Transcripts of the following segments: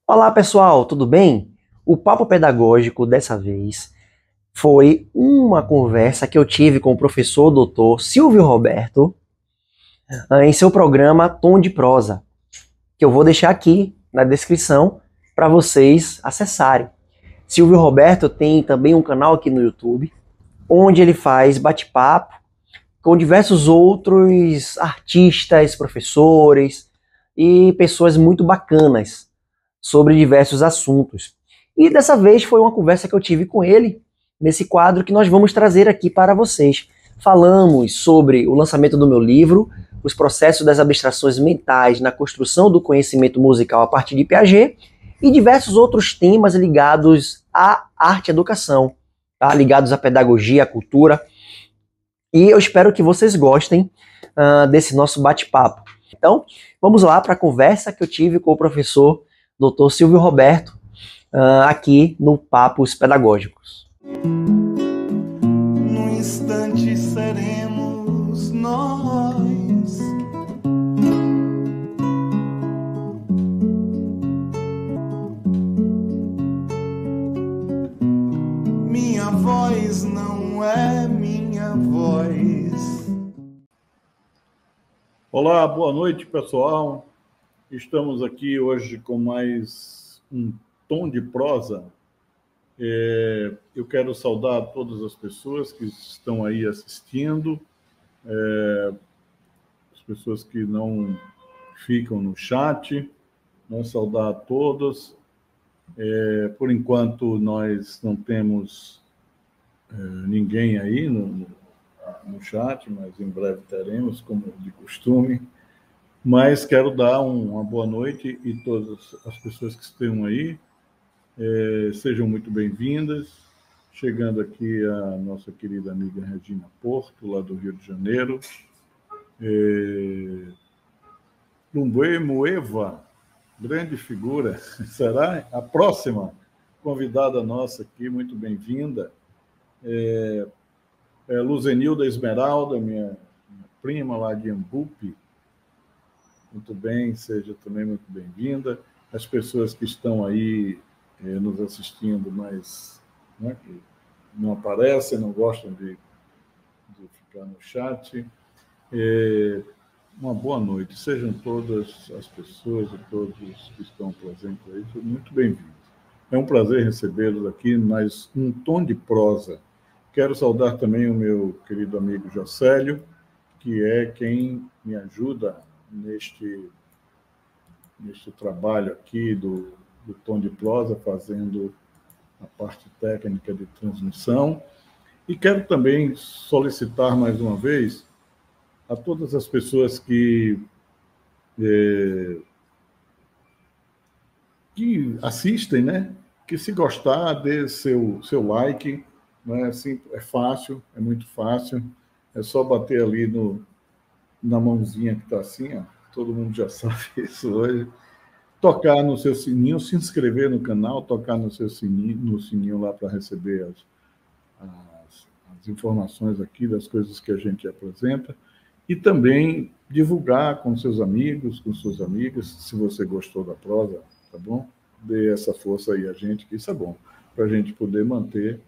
Olá, pessoal, tudo bem? O papo pedagógico dessa vez foi uma conversa que eu tive com o professor doutor Silvio Roberto em seu programa Tom de Prosa, que eu vou deixar aqui na descrição para vocês acessarem. Silvio Roberto tem também um canal aqui no YouTube, onde ele faz bate-papo com diversos outros artistas, professores e pessoas muito bacanas sobre diversos assuntos. E dessa vez foi uma conversa que eu tive com ele nesse quadro que nós vamos trazer aqui para vocês. Falamos sobre o lançamento do meu livro, os processos das abstrações mentais na construção do conhecimento musical a partir de Piaget e diversos outros temas ligados à arte e educação, tá? Ligados à pedagogia, à cultura. E eu espero que vocês gostem desse nosso bate-papo. Então, vamos lá para a conversa que eu tive com o professor Dr. Silvio Roberto, aqui no Papos Pedagógicos. Num instante seremos nós. Minha voz não é minha voz. Olá, boa noite, pessoal. Estamos aqui hoje com mais um tom de prosa. Eu quero saudar todas as pessoas que estão aí assistindo, as pessoas que não ficam no chat, saudar a todos. Por enquanto, nós não temos ninguém aí no chat, mas em breve teremos, como de costume. Mas quero dar uma boa noite e todas as pessoas que estão aí sejam muito bem-vindas. Chegando aqui a nossa querida amiga Regina Porto, lá do Rio de Janeiro. Lumbue Moeva, grande figura, será a próxima convidada nossa aqui, muito bem-vinda. Luzenilda Esmeralda, minha prima lá de Ambupe. Muito bem, seja também muito bem-vinda. As pessoas que estão aí nos assistindo, mas que não aparecem, não gostam de ficar no chat. Uma boa noite. Sejam todas as pessoas e todos que estão presentes aí, muito bem-vindos. É um prazer recebê-los aqui, mais um tom de prosa. Quero saudar também o meu querido amigo Jocélio, que é quem me ajuda neste trabalho aqui do tom de prosa, fazendo a parte técnica de transmissão. E quero também solicitar mais uma vez a todas as pessoas que assistem, né? Que se gostar, dê seu like, né? Assim, é fácil, é muito fácil, é só bater ali na mãozinha que está assim, ó. Todo mundo já sabe isso hoje. Tocar no seu sininho, se inscrever no canal, tocar no sininho lá para receber as informações aqui das coisas que a gente apresenta. E também divulgar com seus amigos, com suas amigas, se você gostou da prosa, tá bom? Dê essa força aí a gente, que isso é bom, para a gente poder manter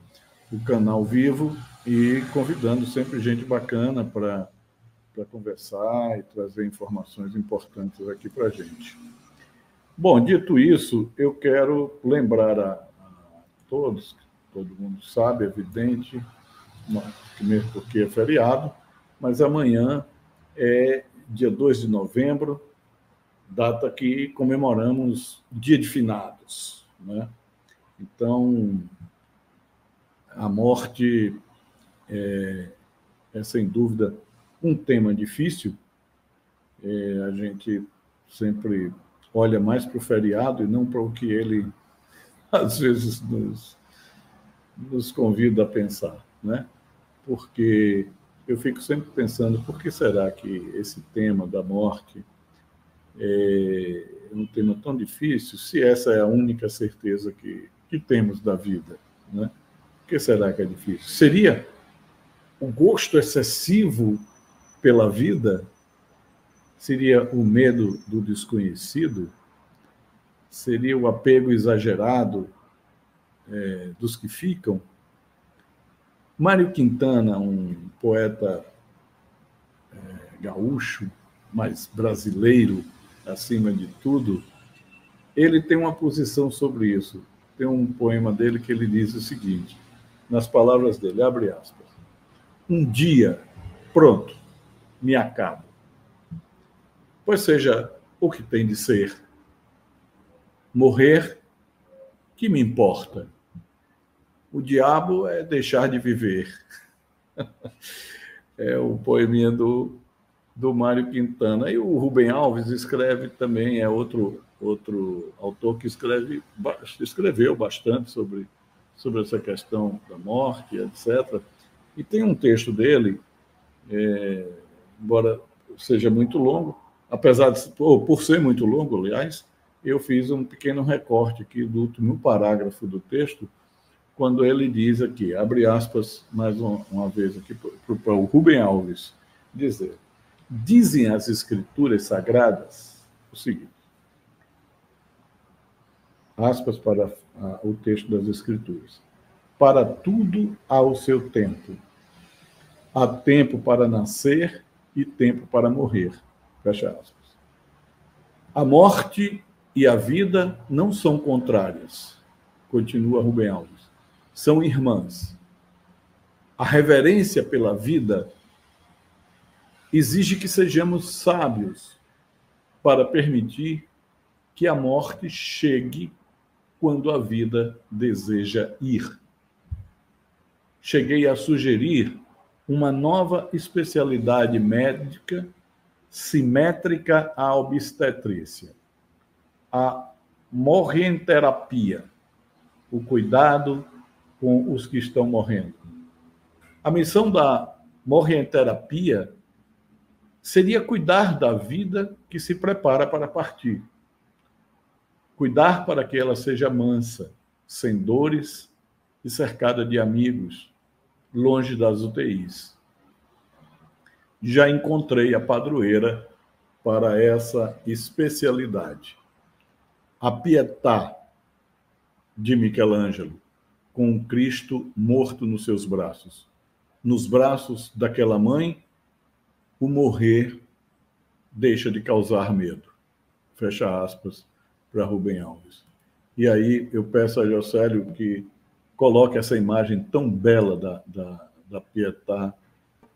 o canal vivo e convidando sempre gente bacana para conversar e trazer informações importantes aqui para a gente. Bom, dito isso, eu quero lembrar a todos, todo mundo sabe, é evidente, mesmo porque é feriado, mas amanhã é dia 2 de novembro, data que comemoramos o Dia de Finados, né? Então, a morte é sem dúvida um tema difícil. A gente sempre olha mais para o feriado e não para o que ele, às vezes, nos convida a pensar, né? Porque eu fico sempre pensando, por que será que esse tema da morte é um tema tão difícil, se essa é a única certeza que temos da vida, né? Por que será que é difícil? Seria o gosto excessivo pela vida? Seria o medo do desconhecido? seria o apego exagerado dos que ficam. Mário Quintana, um poeta gaúcho, mas brasileiro acima de tudo, ele tem uma posição sobre isso. Tem um poema dele que ele diz o seguinte, nas palavras dele, abre aspas, um dia, pronto, me acabo. Pois seja o que tem de ser. Morrer, que me importa? O diabo é deixar de viver. É o poeminha do Mário Quintana. E o Rubem Alves escreve também, é outro autor que escreveu bastante sobre essa questão da morte, etc. E tem um texto dele, embora seja muito longo, apesar de, por ser muito longo, aliás, eu fiz um pequeno recorte aqui do último parágrafo do texto, quando ele diz aqui, abre aspas, mais uma vez aqui, para o Rubem Alves dizer, dizem as escrituras sagradas o seguinte, aspas para o texto das escrituras, para tudo há o seu tempo, há tempo para nascer e tempo para morrer, fecha aspas. A morte e a vida não são contrárias, continua Rubem Alves, são irmãs. A reverência pela vida exige que sejamos sábios para permitir que a morte chegue quando a vida deseja ir. Cheguei a sugerir uma nova especialidade médica simétrica à obstetrícia, a morrenterapia, o cuidado com os que estão morrendo. A missão da morrenterapia seria cuidar da vida que se prepara para partir. Cuidar para que ela seja mansa, sem dores e cercada de amigos, longe das UTIs. Já encontrei a padroeira para essa especialidade. A Pietà, de Michelangelo, com um Cristo morto nos seus braços. Nos braços daquela mãe, o morrer deixa de causar medo. Fecha aspas para Rubem Alves. E aí eu peço a Jocélio que coloque essa imagem tão bela da Pietà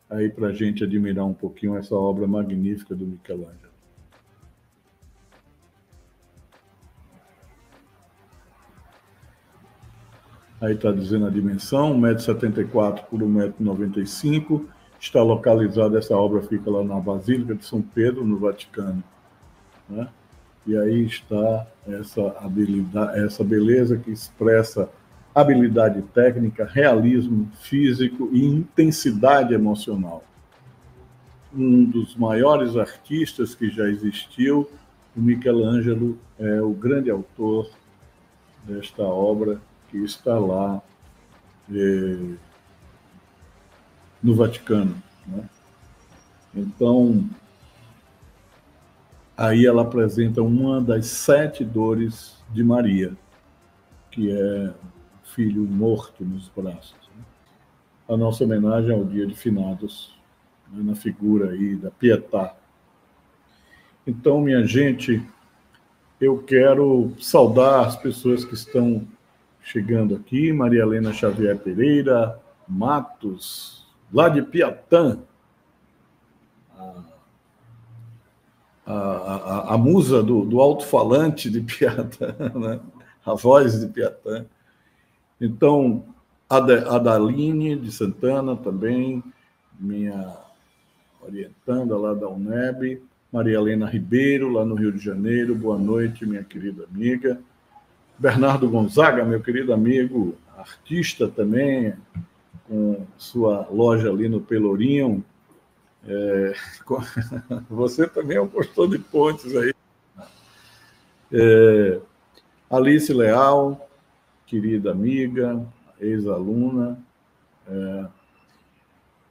aí para a gente admirar um pouquinho essa obra magnífica do Michelangelo. Aí está dizendo a dimensão, 1,74 m por 1,95 m. Está localizada, essa obra fica lá na Basílica de São Pedro, no Vaticano. Né? E aí está essa habilidade, essa beleza que expressa habilidade técnica, realismo físico e intensidade emocional. Um dos maiores artistas que já existiu, o Michelangelo é o grande autor desta obra que está lá no Vaticano. Né? Então, aí ela apresenta uma das 7 dores de Maria, que é o filho morto nos braços. Né? A nossa homenagem ao Dia de Finados, né, na figura aí da Pietà. Então, minha gente, eu quero saudar as pessoas que estão chegando aqui, Maria Helena Xavier Pereira, Matos, lá de Piatã, a musa do alto-falante de Piatã, né? A voz de Piatã. Então, a Daline de Santana também, minha orientanda lá da UNEB, Maria Helena Ribeiro, lá no Rio de Janeiro, boa noite, minha querida amiga. Bernardo Gonzaga, meu querido amigo, artista também, com sua loja ali no Pelourinho. Você também é um construtor de pontes aí. Alice Leal, querida amiga, ex-aluna.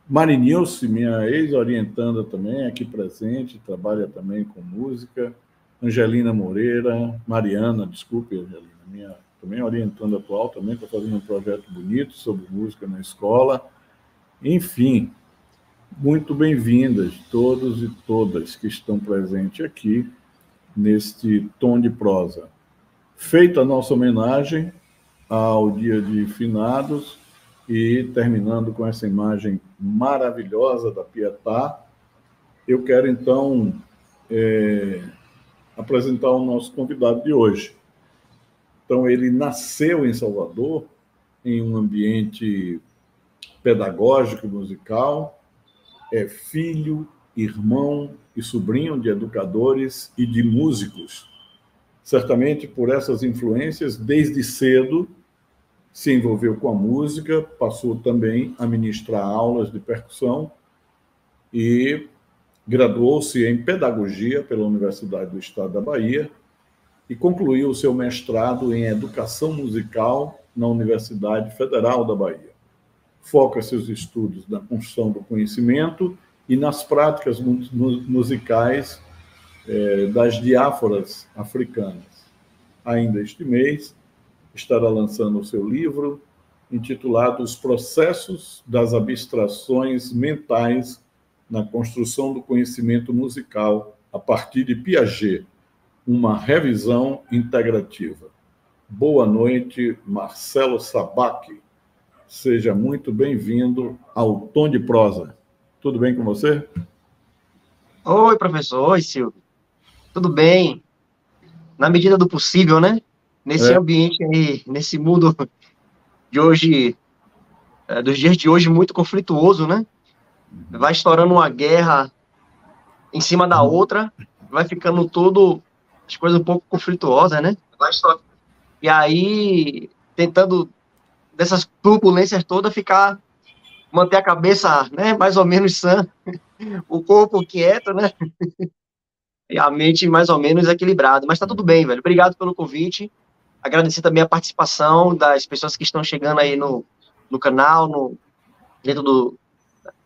Marinilce, minha ex-orientanda também, aqui presente, trabalha também com música. Angelina Moreira, Mariana, desculpe, Angelina, minha também orientando atual, também está fazendo um projeto bonito sobre música na escola. Enfim, muito bem-vindas todos e todas que estão presentes aqui neste Tom de Prosa. Feita a nossa homenagem ao Dia de Finados e terminando com essa imagem maravilhosa da Pietà, eu quero então apresentar o nosso convidado de hoje. Então, ele nasceu em Salvador, em um ambiente pedagógico e musical, é filho, irmão e sobrinho de educadores e de músicos. Certamente, por essas influências, desde cedo, se envolveu com a música, passou também a ministrar aulas de percussão e graduou-se em pedagogia pela Universidade do Estado da Bahia e concluiu o seu mestrado em educação musical na Universidade Federal da Bahia. Foca seus estudos na construção do conhecimento e nas práticas musicais das diáforas africanas. Ainda este mês, estará lançando o seu livro, intitulado Os Processos das Abstrações Mentais na Construção do Conhecimento Musical a partir de Piaget, uma revisão integrativa. Boa noite, Marcelo Sabac. Seja muito bem-vindo ao Tom de Prosa. Tudo bem com você? Oi, professor. Oi, Silvio. Tudo bem? Na medida do possível, né? Nesse ambiente aí, nesse mundo de hoje, dos dias de hoje, muito conflituoso, né? Vai estourando uma guerra em cima da outra, vai ficando tudo, as coisas um pouco conflituosas, né? E aí, tentando, dessas turbulências todas, manter a cabeça, né, mais ou menos sã, o corpo quieto, né? E a mente mais ou menos equilibrada. Mas tá tudo bem, velho. Obrigado pelo convite. Agradecer também a participação das pessoas que estão chegando aí no canal,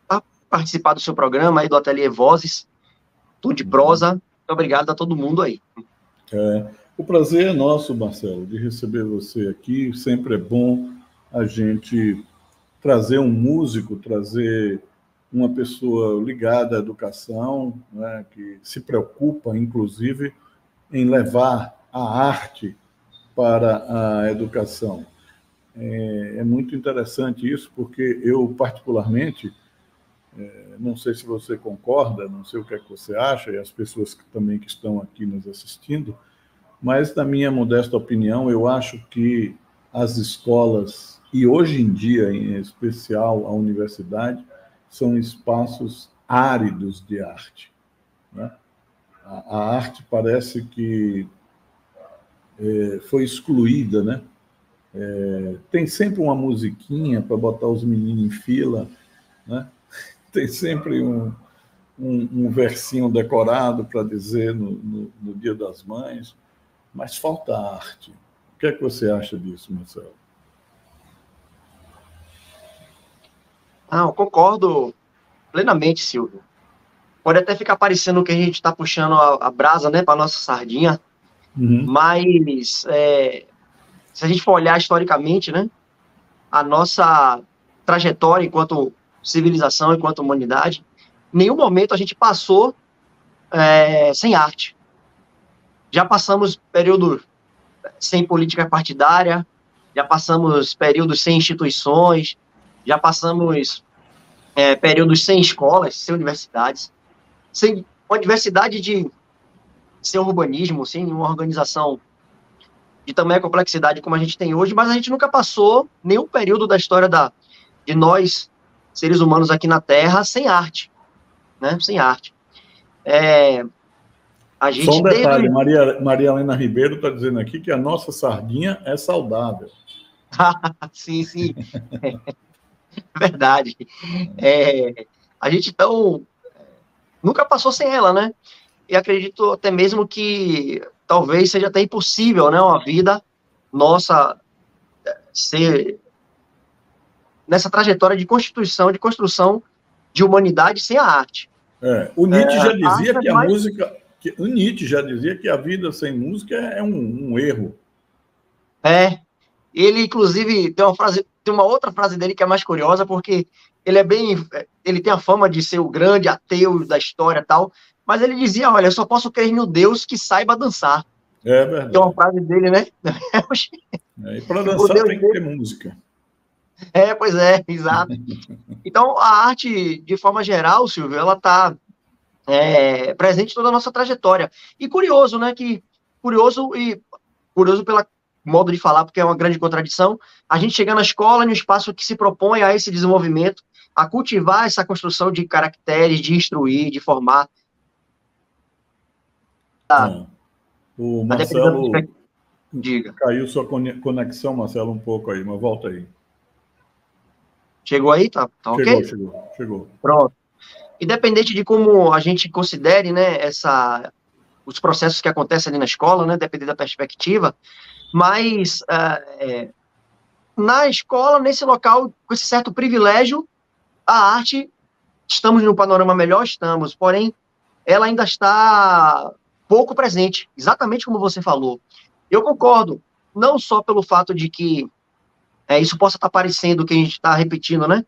para participar do seu programa aí, do Ateliê Vozes, Tom de Prosa. Muito obrigado a todo mundo aí. O prazer é nosso, Marcelo, de receber você aqui. Sempre é bom a gente trazer um músico, trazer uma pessoa ligada à educação, né, que se preocupa, inclusive, em levar a arte para a educação. É muito interessante isso, porque eu, particularmente, não sei se você concorda, não sei o que é que você acha, e as pessoas também que estão aqui nos assistindo, mas, na minha modesta opinião, eu acho que as escolas, e hoje em dia, em especial a universidade, são espaços áridos de arte, né? A arte parece que foi excluída, né? Tem sempre uma musiquinha para botar os meninos em fila, né? Tem sempre um versinho decorado para dizer no Dia das Mães, mas falta arte. O que é que você acha disso, Marcelo? Eu concordo plenamente, Silvio. Pode até ficar parecendo que a gente está puxando a brasa, né, para nossa sardinha, mas se a gente for olhar historicamente, né, a nossa trajetória enquanto civilização, enquanto humanidade, em nenhum momento a gente passou sem arte. Já passamos período sem política partidária, já passamos períodos sem instituições, já passamos períodos sem escolas, sem universidades, sem uma diversidade sem urbanismo, sem uma organização de tamanha complexidade como a gente tem hoje, mas a gente nunca passou nenhum período da história de nós, seres humanos aqui na Terra, sem arte, né? Sem arte. A gente Só um detalhe, Maria Helena Ribeiro está dizendo aqui que a nossa sardinha é saudável. Sim, sim. Verdade. A gente, então, nunca passou sem ela, né? E acredito até mesmo que talvez seja até impossível, né, uma vida nossa ser nessa trajetória de constituição, de construção de humanidade sem a arte. O Nietzsche já dizia que a música O Nietzsche já dizia que a vida sem música é um erro. Ele, inclusive, tem uma outra frase dele que é mais curiosa, porque ele tem a fama de ser o grande ateu da história e tal, mas ele dizia, olha, eu só posso crer no Deus que saiba dançar. É verdade. Que é uma frase dele, né? E para dançar tem que ter música. Pois é, exato. Então, a arte, de forma geral, Silvio, ela está presente em toda a nossa trajetória. E curioso, né? Curioso pelo modo de falar, porque é uma grande contradição, a gente chega na escola, em um espaço que se propõe a esse desenvolvimento, a cultivar essa construção de caracteres, de instruir, de formar. O Marcelo... Diga. Caiu sua conexão, Marcelo, um pouco aí, mas volta aí. Chegou aí? Tá ok? Chegou. Pronto. Independente de como a gente considere, né, os processos que acontecem ali na escola, né, dependendo da perspectiva, mas na escola, nesse local, com esse certo privilégio, a arte, estamos no panorama melhor, porém, ela ainda está pouco presente, exatamente como você falou. Eu concordo, não só pelo fato de que isso possa estar parecendo que a gente está repetindo, né?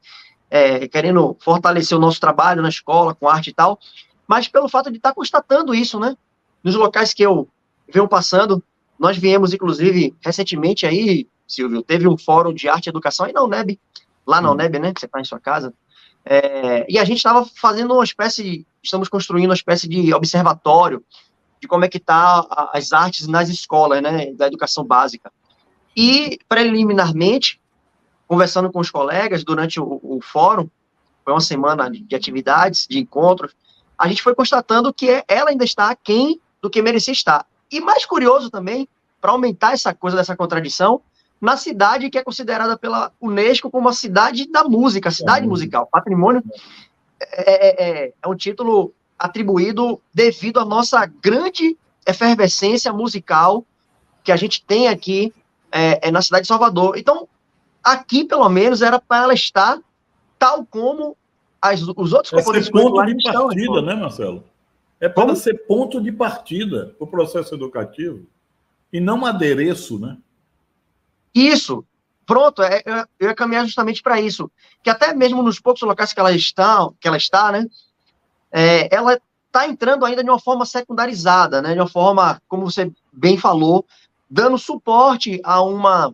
Querendo fortalecer o nosso trabalho na escola, com arte e tal, mas pelo fato de estar constatando isso, né? Nos locais que eu venho passando, nós viemos, inclusive, recentemente aí, Silvio, teve um fórum de arte e educação aí na UNEB, lá na UNEB, né? Que você está em sua casa. E a gente estava fazendo estamos construindo uma espécie de observatório de como é que tá as artes nas escolas, né, da educação básica. E, preliminarmente, conversando com os colegas durante o fórum, foi uma semana de atividades, de encontros, a gente foi constatando que ela ainda está aquém do que merecia estar. E mais curioso também, para aumentar essa coisa dessa contradição, na cidade que é considerada pela Unesco como a cidade da música, cidade musical, patrimônio, é um título atribuído devido à nossa grande efervescência musical que a gente tem aqui na cidade de Salvador. Então, aqui, pelo menos, era para ela estar tal como os outros componentes culturais estão. É ponto de partida, né, Marcelo? É para ser ponto de partida para o processo educativo e não adereço, né? Isso. Pronto, eu ia caminhar justamente para isso. Que até mesmo nos poucos locais que ela está, né? Ela está entrando ainda de uma forma secundarizada, né? De uma forma, como você bem falou, dando suporte a uma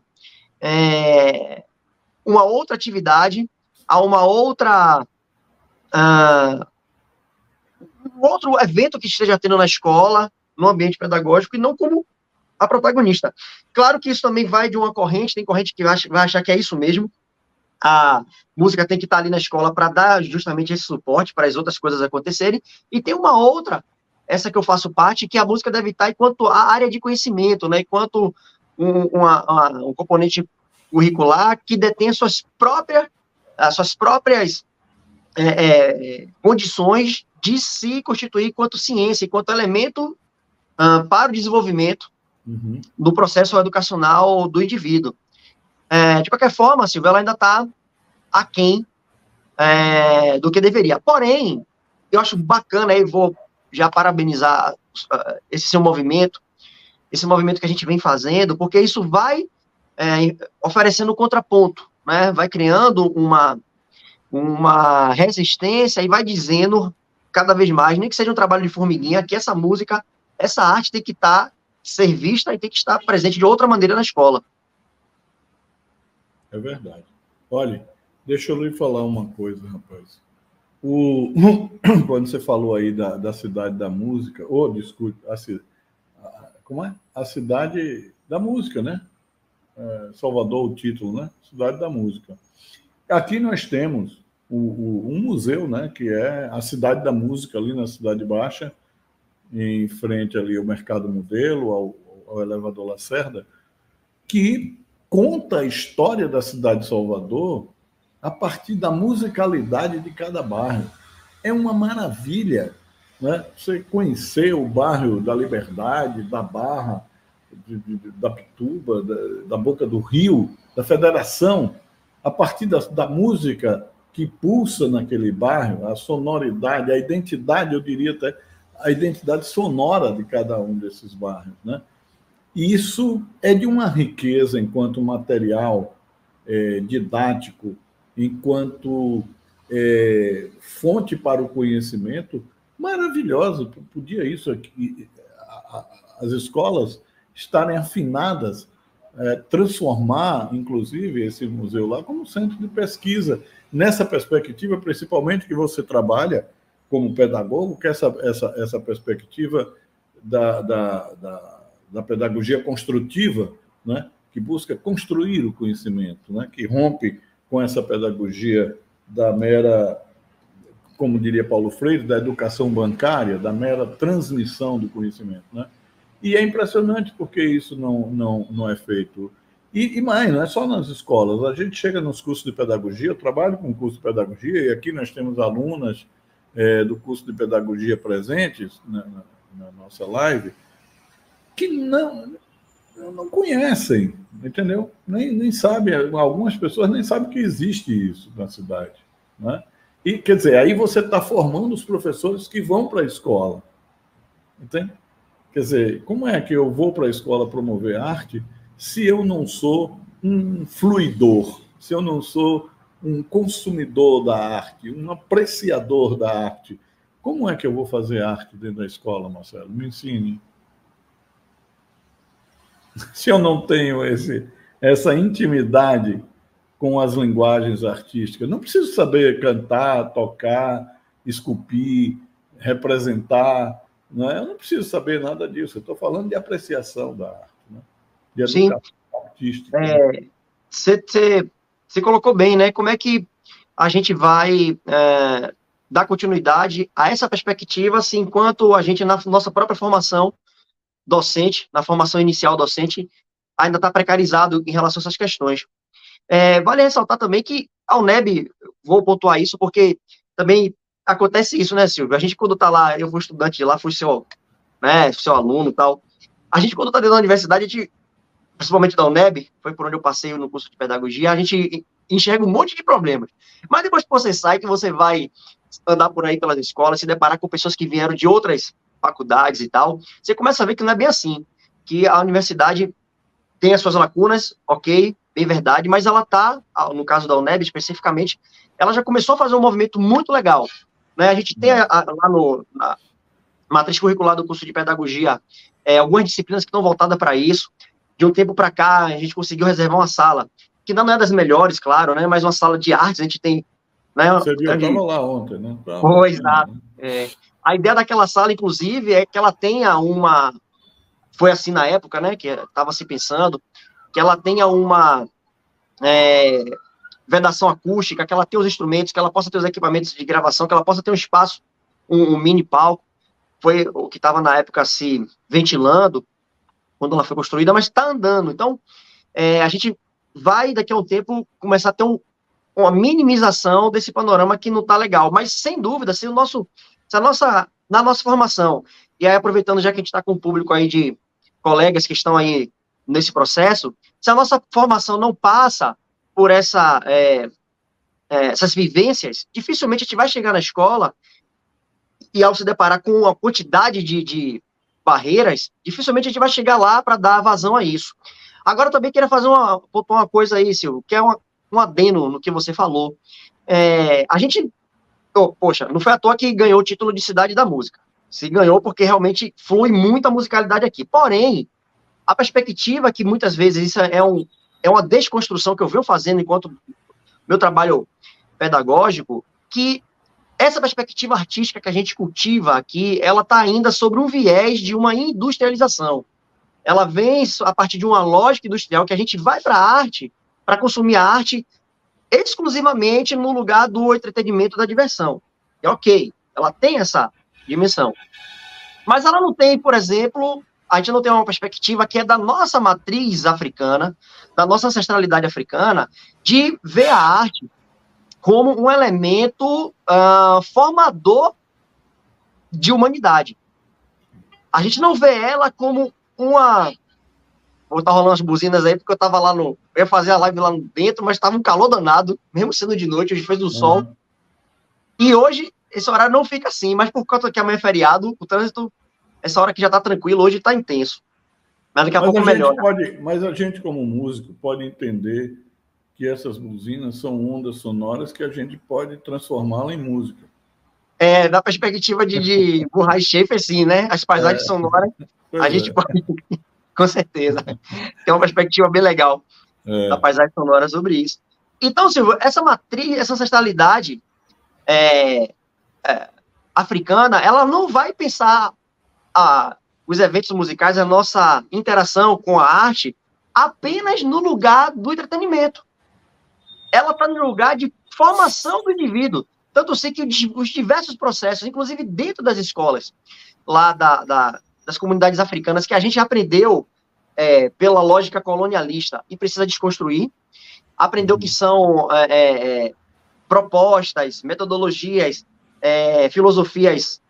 outra atividade, a um outro evento que esteja tendo na escola, no ambiente pedagógico, e não como a protagonista. Claro que isso também vai de uma corrente, tem corrente que vai achar que é isso mesmo, a música tem que estar ali na escola para dar justamente esse suporte para as outras coisas acontecerem, e tem uma outra, essa que eu faço parte, que a música deve estar enquanto a área de conhecimento, né, enquanto um componente curricular que detém as suas próprias condições de se constituir enquanto ciência, enquanto elemento para o desenvolvimento do processo educacional do indivíduo. De qualquer forma, Silvia, ela ainda está aquém do que deveria. Porém, eu acho bacana, aí vou já parabenizar esse seu movimento, esse movimento que a gente vem fazendo, porque isso vai oferecendo contraponto, né? Vai criando uma resistência e vai dizendo cada vez mais, nem que seja um trabalho de formiguinha, que essa música, essa arte tem que ser vista e tem que estar presente de outra maneira na escola. É verdade. Olha, deixa eu lhe falar uma coisa, rapaz. Quando você falou aí da cidade da música, desculpe, como é? A cidade da música, né? Salvador, o título, né? Cidade da música. Aqui nós temos um museu, né? Que é a Cidade da Música, ali na Cidade Baixa, em frente ali ao Mercado Modelo, ao Elevador Lacerda, que conta a história da cidade de Salvador a partir da musicalidade de cada bairro. É uma maravilha, né? Você conhecer o bairro da Liberdade, da Barra, da Pituba, da Boca do Rio, da Federação, a partir da música que pulsa naquele bairro, a sonoridade, a identidade, eu diria até, a identidade sonora de cada um desses bairros, né? E isso é de uma riqueza enquanto material didático, enquanto fonte para o conhecimento maravilhosa. Podia isso aqui, as escolas estarem afinadas, transformar, inclusive, esse museu lá como centro de pesquisa, nessa perspectiva, principalmente que você trabalha como pedagogo, que essa perspectiva da pedagogia construtiva, né, que busca construir o conhecimento, né, que rompe com essa pedagogia da mera, como diria Paulo Freire, da educação bancária, da mera transmissão do conhecimento, né? E é impressionante porque isso não é feito. E mais, não é só nas escolas. A gente chega nos cursos de pedagogia, eu trabalho com curso de pedagogia, e aqui nós temos alunas do curso de pedagogia presentes na nossa live, que não conhecem, entendeu? Nem sabem, algumas pessoas nem sabem que existe isso na cidade, né? E, quer dizer, aí você está formando os professores que vão para a escola, entende? Quer dizer, como é que eu vou para a escola promover arte se eu não sou um fluidor, se eu não sou um consumidor da arte, um apreciador da arte? Como é que eu vou fazer arte dentro da escola, Marcelo? Me ensine. Se eu não tenho essa intimidade com as linguagens artísticas, não preciso saber cantar, tocar, esculpir, representar, né? Eu não preciso saber nada disso. Eu estou falando de apreciação da arte, né? De educação artística. Você colocou bem, né? Como é que a gente vai dar continuidade a essa perspectiva, assim, enquanto a gente, na nossa própria formação docente, na formação inicial docente, ainda está precarizado em relação a essas questões. Vale ressaltar também que a UNEB, vou pontuar isso, porque também acontece isso, né, Silvio? A gente, quando está lá, eu fui estudante de lá, fui seu aluno e tal, a gente, quando está dentro da universidade, principalmente da UNEB, foi por onde eu passei no curso de pedagogia, a gente enxerga um monte de problemas. Mas depois que você sai, que você vai andar por aí pelas escolas, se deparar com pessoas que vieram de outras faculdades e tal, você começa a ver que não é bem assim, que a universidade tem as suas lacunas, ok, bem verdade, mas ela está, no caso da UNEB especificamente, ela já começou a fazer um movimento muito legal, né? A gente tem lá na matriz curricular do curso de pedagogia algumas disciplinas que estão voltadas para isso. De um tempo para cá, a gente conseguiu reservar uma sala, que não é das melhores, claro, né? Mas uma sala de artes, a gente tem... Né, você viu, eu estava lá ontem, né? Pois, exato. A ideia daquela sala, inclusive, é que ela tenha uma... Foi assim na época, né, que estava se pensando, que ela tenha uma vedação acústica, que ela tenha os instrumentos, que ela possa ter os equipamentos de gravação, que ela possa ter um espaço, um mini palco. Foi o que estava na época se ventilando, quando ela foi construída, mas está andando. Então, a gente vai, daqui a um tempo, começar a ter uma minimização desse panorama que não está legal. Mas, sem dúvida, na nossa formação, e aí aproveitando já que a gente está com o público aí de colegas que estão aí nesse processo, se a nossa formação não passa por essas vivências, dificilmente a gente vai chegar na escola e, ao se deparar com a quantidade de barreiras, dificilmente a gente vai chegar lá para dar vazão a isso. Agora, eu também queria pontuar uma coisa aí, Silvio, que é um adendo no que você falou. A gente, poxa, não foi à toa que ganhou o título de Cidade da Música. Se ganhou porque realmente flui muita musicalidade aqui. Porém, a perspectiva que muitas vezes isso é uma desconstrução que eu venho fazendo enquanto meu trabalho pedagógico, que essa perspectiva artística que a gente cultiva aqui, ela está ainda sobre um viés de uma industrialização. Ela vem a partir de uma lógica industrial que a gente vai para a arte, para consumir a arte exclusivamente no lugar do entretenimento, da diversão. É ok, ela tem essa dimensão. Mas ela não tem, por exemplo, a gente não tem uma perspectiva que é da nossa matriz africana, da nossa ancestralidade africana, de ver a arte como um elemento formador de humanidade. A gente não vê ela como uma... Vou estar rolando as buzinas aí, porque eu estava lá eu ia fazer a live lá dentro, mas estava um calor danado, mesmo sendo de noite, hoje fez um sol. E hoje, esse horário não fica assim, mas por conta que amanhã é feriado, o trânsito, essa hora que já está tranquilo, hoje está intenso. Mas daqui a pouco melhora. Mas a gente, como músico, pode entender que essas buzinas são ondas sonoras que a gente pode transformá-la em música. Da perspectiva de Murray Schafer, sim, né? As paisagens sonoras, a gente pode, com certeza. Tem uma perspectiva bem legal da paisagem sonora sobre isso. Então, Silvio, essa matriz, essa ancestralidade africana, ela não vai pensar os eventos musicais, a nossa interação com a arte, apenas no lugar do entretenimento. Ela está no lugar de formação do indivíduo. Tanto sei que os diversos processos, inclusive dentro das escolas, lá das comunidades africanas, que a gente aprendeu pela lógica colonialista e precisa desconstruir, aprendeu que são propostas, metodologias, filosofias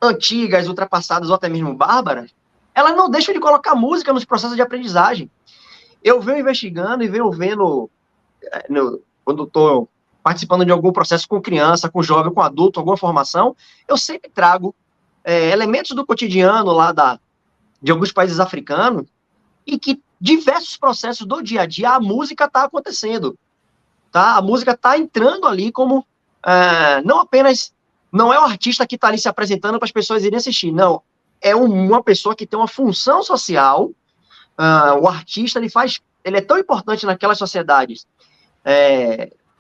antigas, ultrapassadas ou até mesmo bárbaras, elas não deixam de colocar música nos processos de aprendizagem. Eu venho investigando e venho vendo, quando estou participando de algum processo com criança, com jovem, com adulto, alguma formação, eu sempre trago elementos do cotidiano lá de alguns países africanos e que diversos processos do dia a dia, a música está acontecendo. Tá? A música está entrando ali como, não é o artista que está ali se apresentando para as pessoas irem assistir, não. É uma pessoa que tem uma função social. O artista, ele é tão importante naquelas sociedades,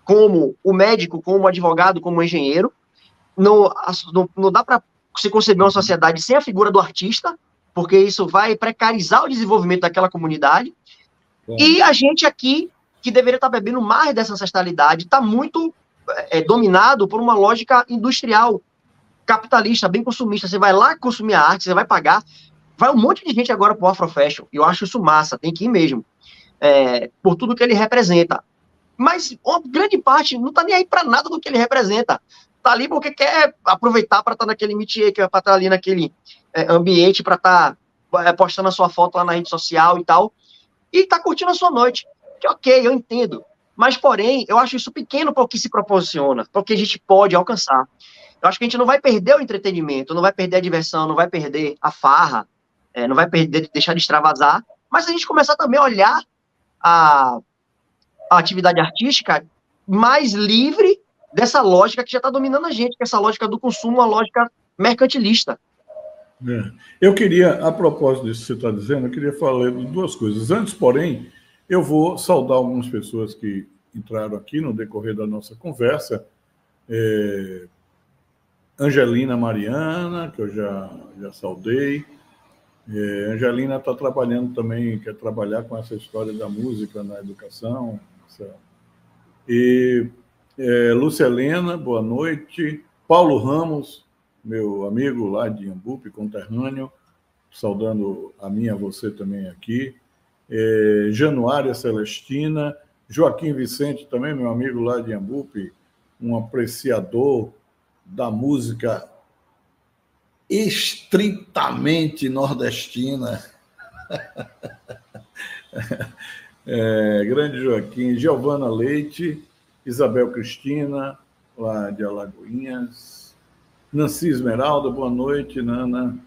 como o médico, como o advogado, como o engenheiro. Não dá para se conceber uma sociedade sem a figura do artista, porque isso vai precarizar o desenvolvimento daquela comunidade. E a gente aqui, que deveria estar bebendo mais dessa ancestralidade, está muito dominado por uma lógica industrial, capitalista, bem consumista. Você vai lá consumir a arte, você vai pagar. Vai um monte de gente agora para o Afrofashion, e eu acho isso massa, tem que ir mesmo, por tudo que ele representa. Mas uma grande parte não está nem aí para nada do que ele representa. Está ali porque quer aproveitar para estar naquele métier, para estar ali naquele ambiente, para estar postando a sua foto lá na rede social e tal, e está curtindo a sua noite. Que ok, eu entendo. Mas, porém, eu acho isso pequeno para o que se proporciona, para o que a gente pode alcançar. Eu acho que a gente não vai perder o entretenimento, não vai perder a diversão, não vai perder a farra, não vai deixar de extravasar, mas a gente começar também a olhar a atividade artística mais livre dessa lógica que já está dominando a gente, que é essa lógica do consumo, a lógica mercantilista. Eu queria, a propósito disso que você está dizendo, eu queria falar de duas coisas. Antes, porém, eu vou saudar algumas pessoas que entraram aqui no decorrer da nossa conversa. Angelina Mariana, que eu já saudei. Angelina está trabalhando também, quer trabalhar com essa história da música na educação. E Lúcia Helena, boa noite. Paulo Ramos, meu amigo lá de Iambupe, conterrâneo, saudando a mim e a você também aqui. Januária Celestina, Joaquim Vicente, também meu amigo lá de Iambupe, um apreciador da música estritamente nordestina. Grande Joaquim, Giovana Leite, Isabel Cristina, lá de Alagoinhas, Nancy Esmeralda, boa noite, Nana,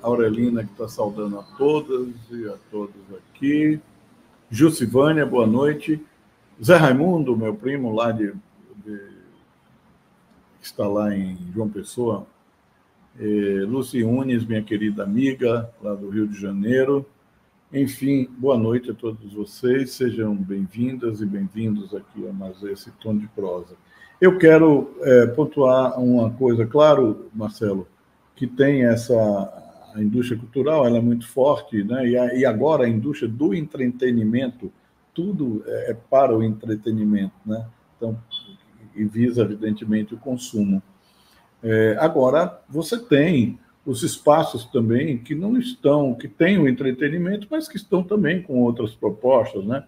Aurelina, que está saudando a todas e a todos aqui, Jucivânia, boa noite, Zé Raimundo, meu primo lá que está lá em João Pessoa, Luci Unes, minha querida amiga, lá do Rio de Janeiro. Enfim, boa noite a todos vocês, sejam bem-vindas e bem-vindos aqui a mais esse Tom de Prosa. Eu quero pontuar uma coisa, claro, Marcelo, que tem a indústria cultural, ela é muito forte, né? E agora a indústria do entretenimento, tudo é para o entretenimento, né? Então, e visa, evidentemente, o consumo. Agora, você tem os espaços também que não estão, que têm o entretenimento, mas que estão também com outras propostas, né?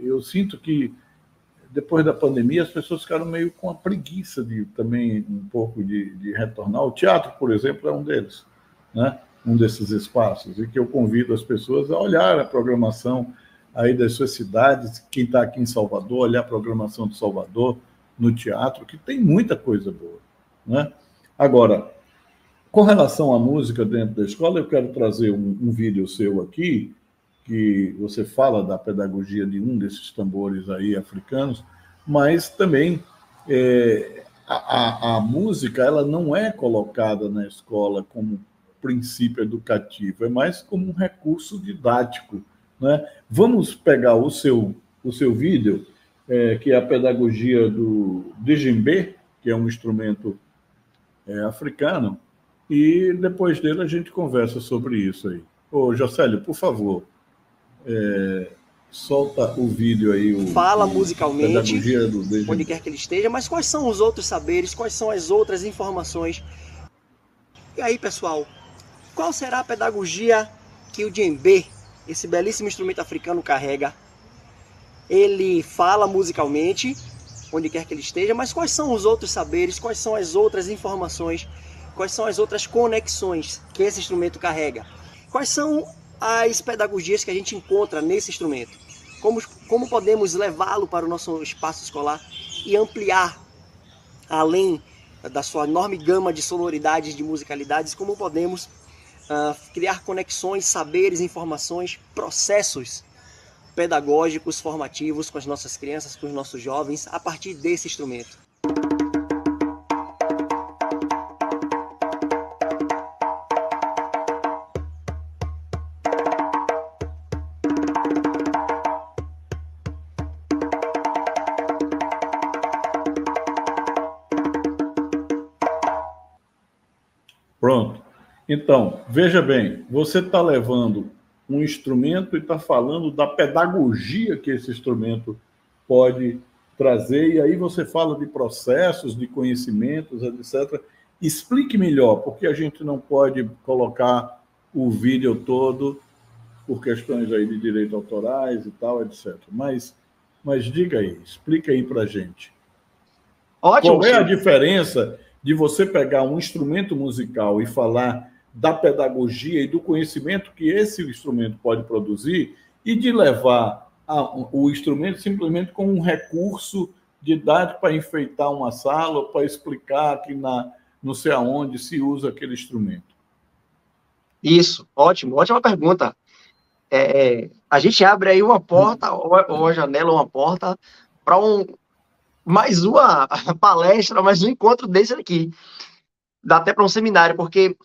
Eu sinto que, depois da pandemia, as pessoas ficaram meio com a preguiça de também um pouco de retornar. O teatro, por exemplo, é um deles, né? Um desses espaços, e que eu convido as pessoas a olhar a programação aí das suas cidades, quem está aqui em Salvador, olhar a programação de Salvador, no teatro, que tem muita coisa boa, né? Agora, com relação à música dentro da escola, eu quero trazer um vídeo seu aqui, que você fala da pedagogia de um desses tambores aí africanos, mas também a música ela não é colocada na escola como princípio educativo, é mais como um recurso didático, né? Vamos pegar o seu vídeo, que é a pedagogia do djembe, que é um instrumento africano, e depois dele a gente conversa sobre isso aí. Ô, Jocélio, por favor, solta o vídeo aí. Fala musicalmente, do onde quer que ele esteja, mas quais são os outros saberes, quais são as outras informações? E aí, pessoal, qual será a pedagogia que o djembe, esse belíssimo instrumento africano, carrega? Ele fala musicalmente, onde quer que ele esteja, mas quais são os outros saberes, quais são as outras informações, quais são as outras conexões que esse instrumento carrega? Quais são as pedagogias que a gente encontra nesse instrumento? Como podemos levá-lo para o nosso espaço escolar e ampliar, além da sua enorme gama de sonoridades, de musicalidades, como podemos criar conexões, saberes, informações, processos pedagógicos, formativos com as nossas crianças, com os nossos jovens, a partir desse instrumento. Pronto. Então, veja bem, você está levando um instrumento e está falando da pedagogia que esse instrumento pode trazer, e aí você fala de processos, de conhecimentos, etc. Explique melhor, porque a gente não pode colocar o vídeo todo por questões aí de direitos autorais e tal, etc. Mas diga aí, explica aí para a gente. Ótimo. Qual é a diferença de você pegar um instrumento musical e falar da pedagogia e do conhecimento que esse instrumento pode produzir e de levar o instrumento simplesmente como um recurso didático para enfeitar uma sala ou para explicar que não sei aonde se usa aquele instrumento? Isso, ótimo, ótima pergunta. A gente abre aí uma porta, ou uma janela, uma porta, para mais uma palestra, mais um encontro desse aqui. Dá até para um seminário, porque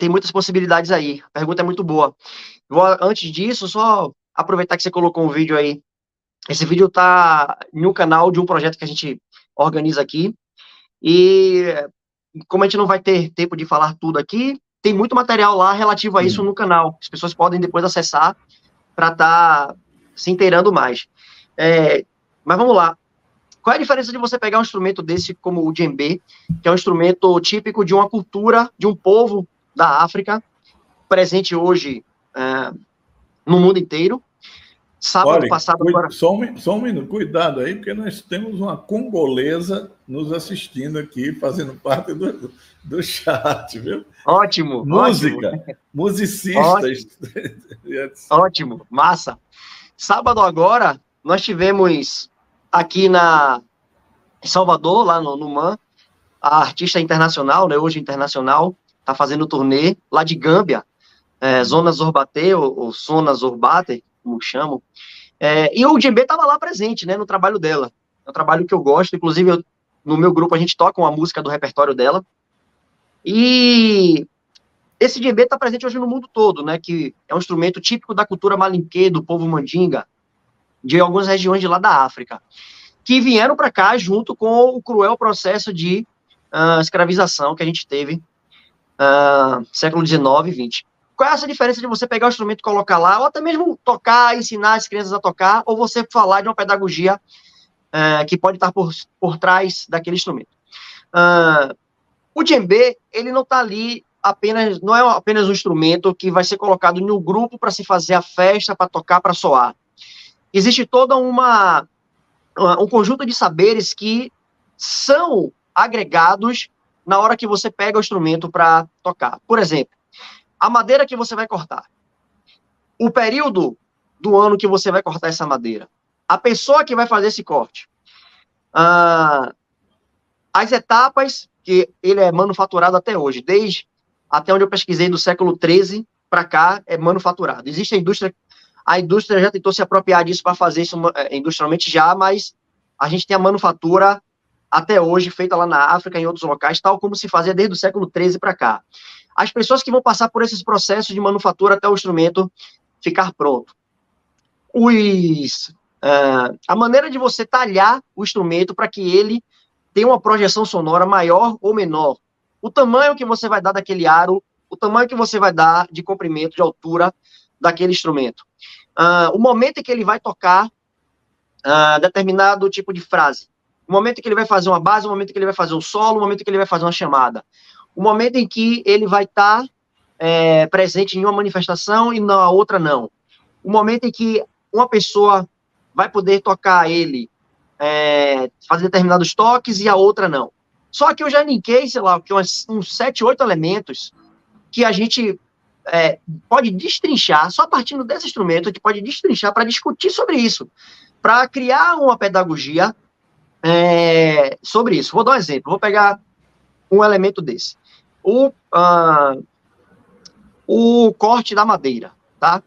tem muitas possibilidades aí. A pergunta é muito boa. Antes disso, só aproveitar que você colocou um vídeo aí. Esse vídeo está no canal de um projeto que a gente organiza aqui. E como a gente não vai ter tempo de falar tudo aqui, tem muito material lá relativo a isso no canal. As pessoas podem depois acessar para estar se inteirando mais. Mas vamos lá. Qual é a diferença de você pegar um instrumento desse como o djembe, que é um instrumento típico de uma cultura, de um povo da África, presente hoje no mundo inteiro? Sábado passado... Só um minuto, cuidado aí, porque nós temos uma congolesa nos assistindo aqui, fazendo parte do chat, viu? Ótimo. Música, ótimo. Musicistas. Ótimo, massa. Sábado agora, nós tivemos... aqui em Salvador, lá no MAN, a artista internacional, né, hoje internacional, está fazendo turnê lá de Gâmbia, Zona Zorbate, ou Zona Zorbate, como chamam, e o djembe estava lá presente, né, no trabalho dela. É um trabalho que eu gosto, inclusive no meu grupo a gente toca uma música do repertório dela, e esse djembe está presente hoje no mundo todo, né, que é um instrumento típico da cultura malinquê, do povo mandinga, de algumas regiões de lá da África, que vieram para cá junto com o cruel processo de escravização que a gente teve século XIX e XX. Qual é essa diferença de você pegar o instrumento e colocar lá, ou até mesmo tocar, ensinar as crianças a tocar, ou você falar de uma pedagogia que pode estar por trás daquele instrumento? O djembe, ele não está ali não é apenas um instrumento que vai ser colocado no grupo para se fazer a festa, para tocar, para soar. Existe todo um conjunto de saberes que são agregados na hora que você pega o instrumento para tocar. Por exemplo, a madeira que você vai cortar, o período do ano que você vai cortar essa madeira, a pessoa que vai fazer esse corte, As etapas, que ele é manufaturado até hoje, desde até onde eu pesquisei, do século XIII para cá, é manufaturado. Existe a indústria já tentou se apropriar disso para fazer isso industrialmente já, mas a gente tem a manufatura até hoje, feita lá na África, em outros locais, tal como se fazia desde o século XIII para cá. As pessoas que vão passar por esses processos de manufatura até o instrumento ficar pronto. A maneira de você talhar o instrumento para que ele tenha uma projeção sonora maior ou menor. O tamanho que você vai dar daquele aro, o tamanho que você vai dar de comprimento, de altura daquele instrumento. O momento em que ele vai tocar determinado tipo de frase. O momento em que ele vai fazer uma base, o momento em que ele vai fazer um solo, o momento em que ele vai fazer uma chamada. O momento em que ele vai estar presente em uma manifestação e na outra não. O momento em que uma pessoa vai poder tocar ele, fazer determinados toques e a outra não. Só que eu já linkei, sei lá, uns 7, 8 elementos que a gente pode destrinchar, só partindo desse instrumento, a gente pode destrinchar para discutir sobre isso, para criar uma pedagogia sobre isso. Vou dar um exemplo, vou pegar um elemento desse. O corte da madeira, tá?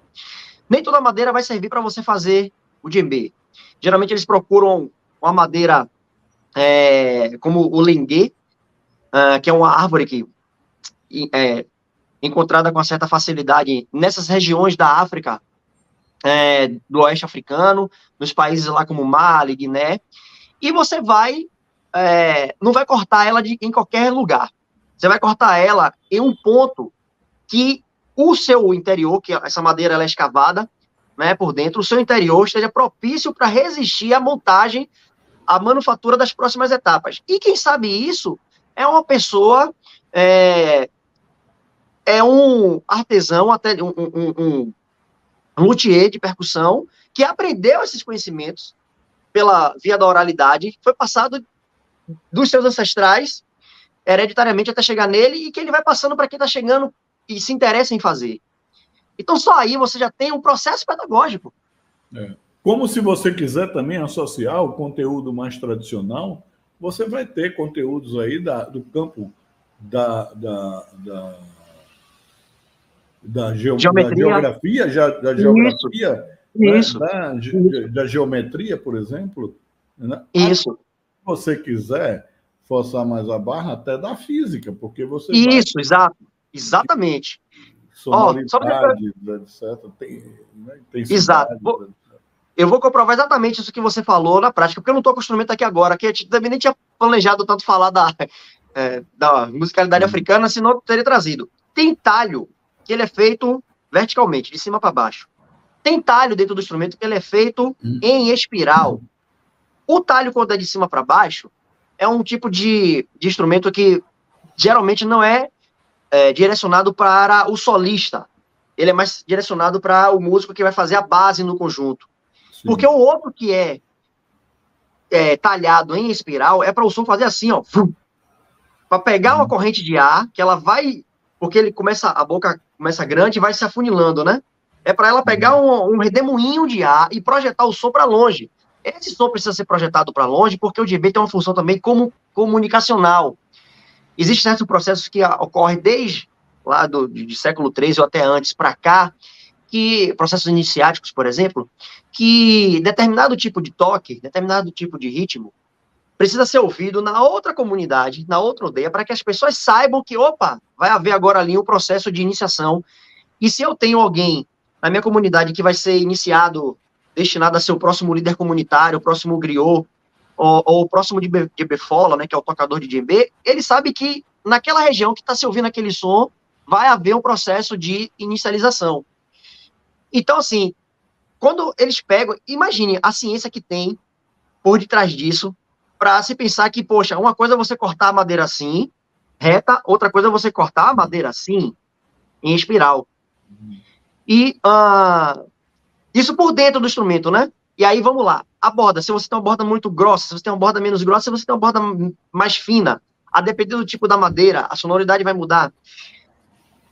Nem toda madeira vai servir para você fazer o djembe. Geralmente eles procuram uma madeira como o lengue, que é uma árvore que encontrada com uma certa facilidade nessas regiões da África, do oeste africano, nos países lá como Mali, Guiné, e você não vai cortar ela em qualquer lugar. Você vai cortar ela em um ponto que o seu interior, que essa madeira ela é escavada, né, por dentro, o seu interior esteja propício para resistir à montagem, à manufatura das próximas etapas. E quem sabe isso é uma pessoa, um artesão, até um luthier de percussão, que aprendeu esses conhecimentos pela via da oralidade, foi passado dos seus ancestrais, hereditariamente até chegar nele, e que ele vai passando para quem está chegando e se interessa em fazer. Então, só aí você já tem um processo pedagógico. Como se você quiser também associar o conteúdo mais tradicional, você vai ter conteúdos aí do campo da geografia, Isso. Da geometria, por exemplo. Né? Isso. Se você quiser forçar mais a barra, até da física, porque você exatamente. Sonoridade, etc. Tem exato. Eu vou comprovar exatamente isso que você falou na prática, porque eu não estou com o instrumento aqui agora, que eu também nem tinha planejado tanto falar da musicalidade africana, senão eu teria trazido. Tem talho que ele é feito verticalmente, de cima para baixo. Tem talho dentro do instrumento que ele é feito em espiral. O talho, quando é de cima para baixo, é um tipo de instrumento que geralmente não é direcionado para o solista. Ele é mais direcionado para o músico que vai fazer a base no conjunto. Sim. Porque o outro que é talhado em espiral é para o som fazer assim, ó, para pegar uma corrente de ar, que ela vai, porque a boca começa grande e vai se afunilando, né? É para ela pegar um redemoinho de ar e projetar o som para longe. Esse som precisa ser projetado para longe porque o djembe tem uma função também como comunicacional. Existem certos processos que ocorrem desde lá de século XIII ou até antes para cá, que processos iniciáticos, por exemplo, que determinado tipo de toque, determinado tipo de ritmo, precisa ser ouvido na outra comunidade, na outra aldeia, para que as pessoas saibam que, opa, vai haver agora ali um processo de iniciação. E se eu tenho alguém na minha comunidade que vai ser iniciado, destinado a ser o próximo líder comunitário, o próximo griot, ou o próximo de befola, né, que é o tocador de djembe, ele sabe que naquela região que está se ouvindo aquele som, vai haver um processo de inicialização. Então, assim, quando eles pegam, imagine a ciência que tem por detrás disso, para se pensar que, poxa, uma coisa é você cortar a madeira assim, reta, outra coisa é você cortar a madeira assim, em espiral. E isso por dentro do instrumento, né? E aí, vamos lá, a borda, se você tem uma borda muito grossa, se você tem uma borda menos grossa, se você tem uma borda mais fina, a depender do tipo da madeira, a sonoridade vai mudar.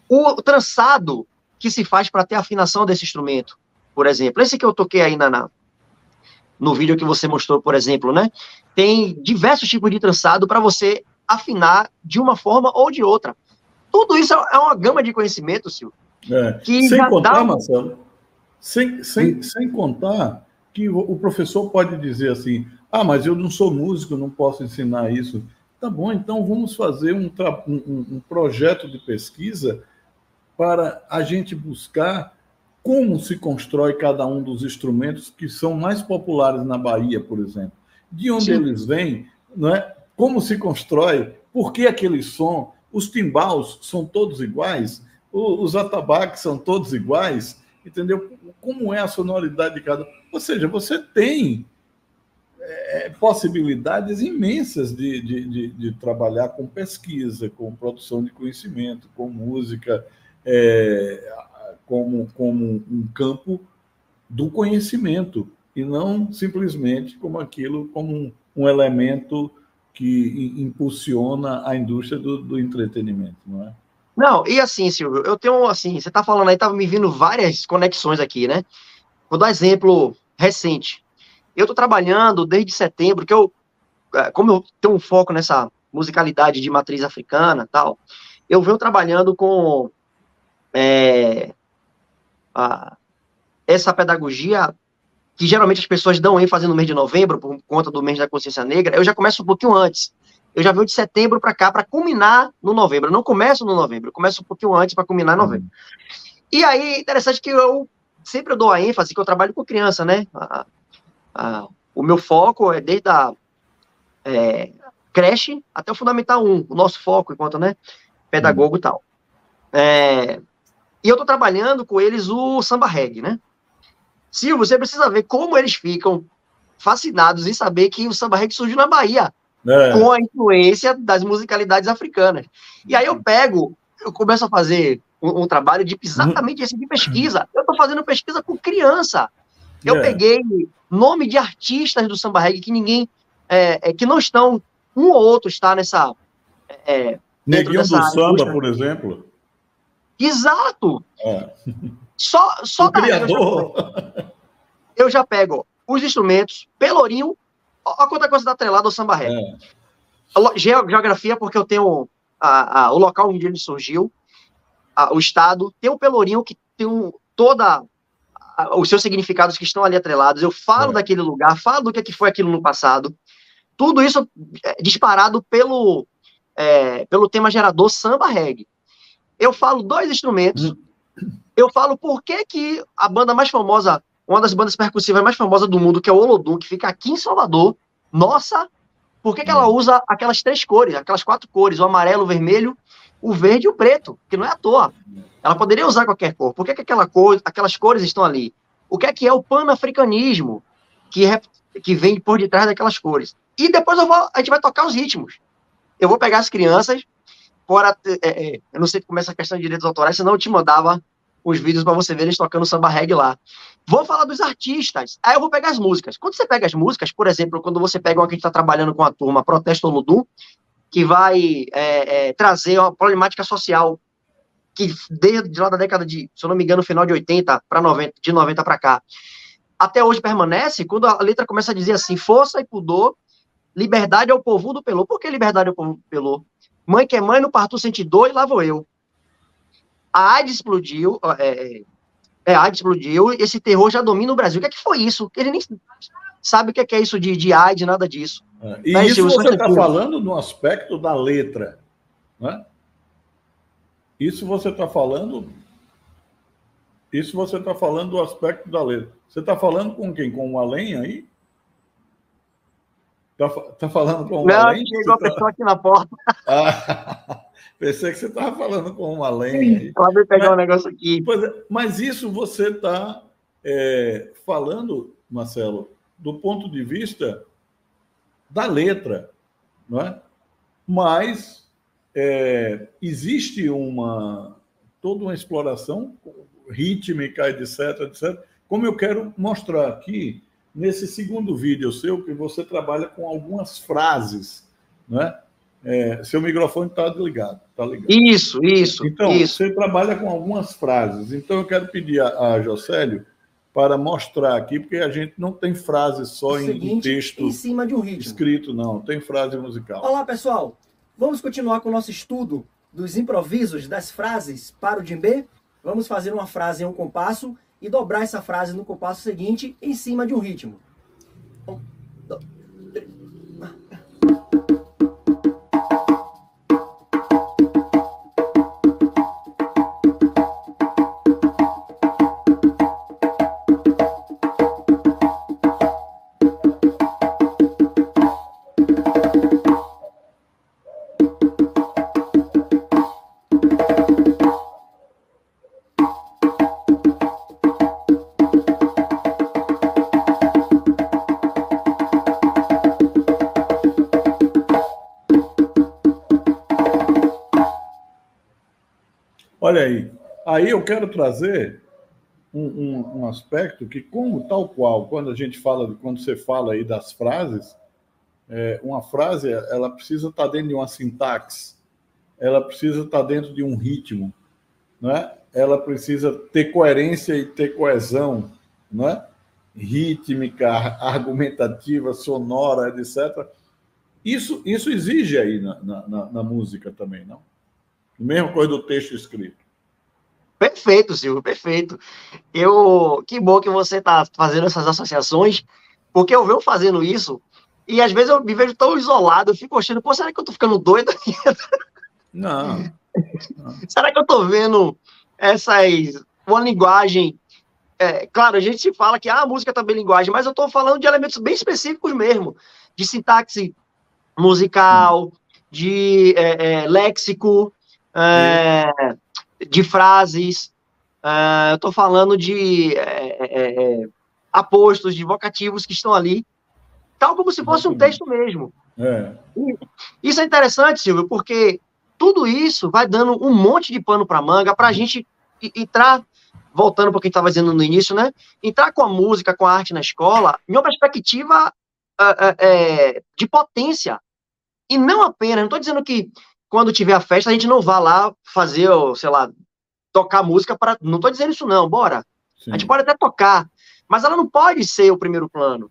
O trançado que se faz para ter a afinação desse instrumento, por exemplo, esse que eu toquei aí no vídeo que você mostrou, por exemplo, né? tem diversos tipos de trançado para você afinar de uma forma ou de outra. Tudo isso é uma gama de conhecimento, Silvio. Que sem contar, Marcelo, sem contar que o professor pode dizer assim, mas eu não sou músico, não posso ensinar isso. Tá bom, então vamos fazer um projeto de pesquisa para a gente buscar como se constrói cada um dos instrumentos que são mais populares na Bahia, por exemplo. De onde eles vêm, não é? Como se constrói, por que aquele som, os timbaus são todos iguais, os atabaques são todos iguais, entendeu? Como é a sonoridade de cada... Ou seja, você tem possibilidades imensas de trabalhar com pesquisa, com produção de conhecimento, com música, como um campo do conhecimento, e não simplesmente como aquilo, como um elemento que impulsiona a indústria do entretenimento, não é? Não, e assim, Silvio, eu tenho, assim, você está falando aí, estava me vindo várias conexões aqui, né? Vou dar um exemplo recente. Eu estou trabalhando desde setembro, como eu tenho um foco nessa musicalidade de matriz africana e tal, eu venho trabalhando com essa pedagogia que geralmente as pessoas dão ênfase no mês de novembro, por conta do mês da consciência negra. Eu já começo um pouquinho antes. Eu já venho de setembro para cá, para culminar no novembro. Eu não começo no novembro, eu começo um pouquinho antes para culminar em novembro. E aí, interessante que eu sempre dou a ênfase que eu trabalho com criança, né? O meu foco é desde a creche até o Fundamental 1, o nosso foco enquanto, né, pedagogo e tal. E eu estou trabalhando com eles o samba reggae, né? Silvio, você precisa ver como eles ficam fascinados em saber que o samba reggae surgiu na Bahia, com a influência das musicalidades africanas. E aí eu começo a fazer um trabalho de exatamente esse de pesquisa. Eu estou fazendo pesquisa com criança. Eu peguei nome de artistas do samba reggae que ninguém, que não estão, um ou outro está nessa... Neguinho do Samba, por exemplo. Exato. Só o criador. Eu já pego os instrumentos, Pelourinho, olha quanta coisa da atrelada ao samba reggae. Geografia, porque eu tenho o local onde ele surgiu, o estado, tem o Pelourinho, que tem toda os seus significados que estão ali atrelados. Eu falo daquele lugar, falo do que foi aquilo no passado. Tudo isso disparado pelo tema gerador samba reggae. Eu falo 2 instrumentos. Eu falo por que a banda mais famosa, uma das bandas percussivas mais famosas do mundo, que é o Olodum, que fica aqui em Salvador, nossa, por que ela usa aquelas 3 cores, aquelas 4 cores, o amarelo, o vermelho, o verde e o preto, que não é à toa. Ela poderia usar qualquer cor. Por que aquelas cores estão ali? O que é o panafricanismo que vem por detrás daquelas cores? E depois a gente vai tocar os ritmos. Eu vou pegar as crianças, eu não sei como é essa questão de direitos autorais, senão eu te mandava os vídeos para você ver eles tocando samba reggae lá. Vou falar dos artistas, aí eu vou pegar as músicas. Quando você pega as músicas, por exemplo, quando você pega uma que a gente está trabalhando com a turma, Protesto Olodum, que vai trazer uma problemática social que desde lá da década de, se eu não me engano, final de 80 para 90, de 90 para cá, até hoje permanece, quando a letra começa a dizer assim, força e pudor, liberdade ao povo do Pelô. Por que liberdade ao povo do Pelô? Mãe que é mãe, no parto sente dor e lá vou eu. A AIDS explodiu, a AIDS explodiu, esse terror já domina o Brasil. O que foi isso? Ele nem sabe o que é isso de AIDS, nada disso. E mas, isso você está falando no aspecto da letra, né? Isso você está falando do aspecto da letra. Você está falando com quem? Com o Além aí? Tá falando com o Além? Não, chegou a pessoa aqui na porta. Pensei que você estava falando com o Além. Ela veio pegar um negócio aqui. Mas isso você está falando, Marcelo, do ponto de vista da letra, não é? Mas existe toda uma exploração rítmica, etc. Como eu quero mostrar aqui, nesse segundo vídeo seu, que você trabalha com algumas frases, né? Seu microfone está ligado, tá ligado. Isso. Então, você trabalha com algumas frases. Então, eu quero pedir a Jocélio para mostrar aqui, porque a gente não tem frase só em texto em cima de um ritmo escrito, não. Tem frase musical. Olá, pessoal. Vamos continuar com o nosso estudo dos improvisos, das frases para o djembe. Vamos fazer uma frase em um compasso e dobrar essa frase no compasso seguinte em cima de um ritmo. 1, 2, 3. Olha aí. Aí eu quero trazer um aspecto que, como tal qual, quando você fala aí das frases, uma frase ela precisa estar dentro de uma sintaxe, ela precisa estar dentro de um ritmo, né? Ela precisa ter coerência e ter coesão, né? Rítmica, argumentativa, sonora, etc. Isso exige aí na música também, não? Mesma coisa do texto escrito. Perfeito, Silvio, perfeito. Que bom que você está fazendo essas associações, porque eu venho fazendo isso e às vezes eu me vejo tão isolado, eu fico achando, pô, será que eu tô ficando doido? Não. Será que eu tô vendo uma linguagem? Claro, a gente se fala que a música também é linguagem, mas eu tô falando de elementos bem específicos mesmo, de sintaxe musical, de léxico, de frases, eu estou falando de apostos, de vocativos que estão ali, tal como se fosse um texto mesmo. Isso é interessante, Silvio, porque tudo isso vai dando um monte de pano para manga para a gente entrar, voltando para o que a gente estava dizendo no início, né? Entrar com a música, com a arte na escola, em uma perspectiva de potência. E não apenas, não estou dizendo que quando tiver a festa a gente não vá lá fazer, sei lá, tocar música para. Não estou dizendo isso, não, bora. Sim. A gente pode até tocar, mas ela não pode ser o primeiro plano.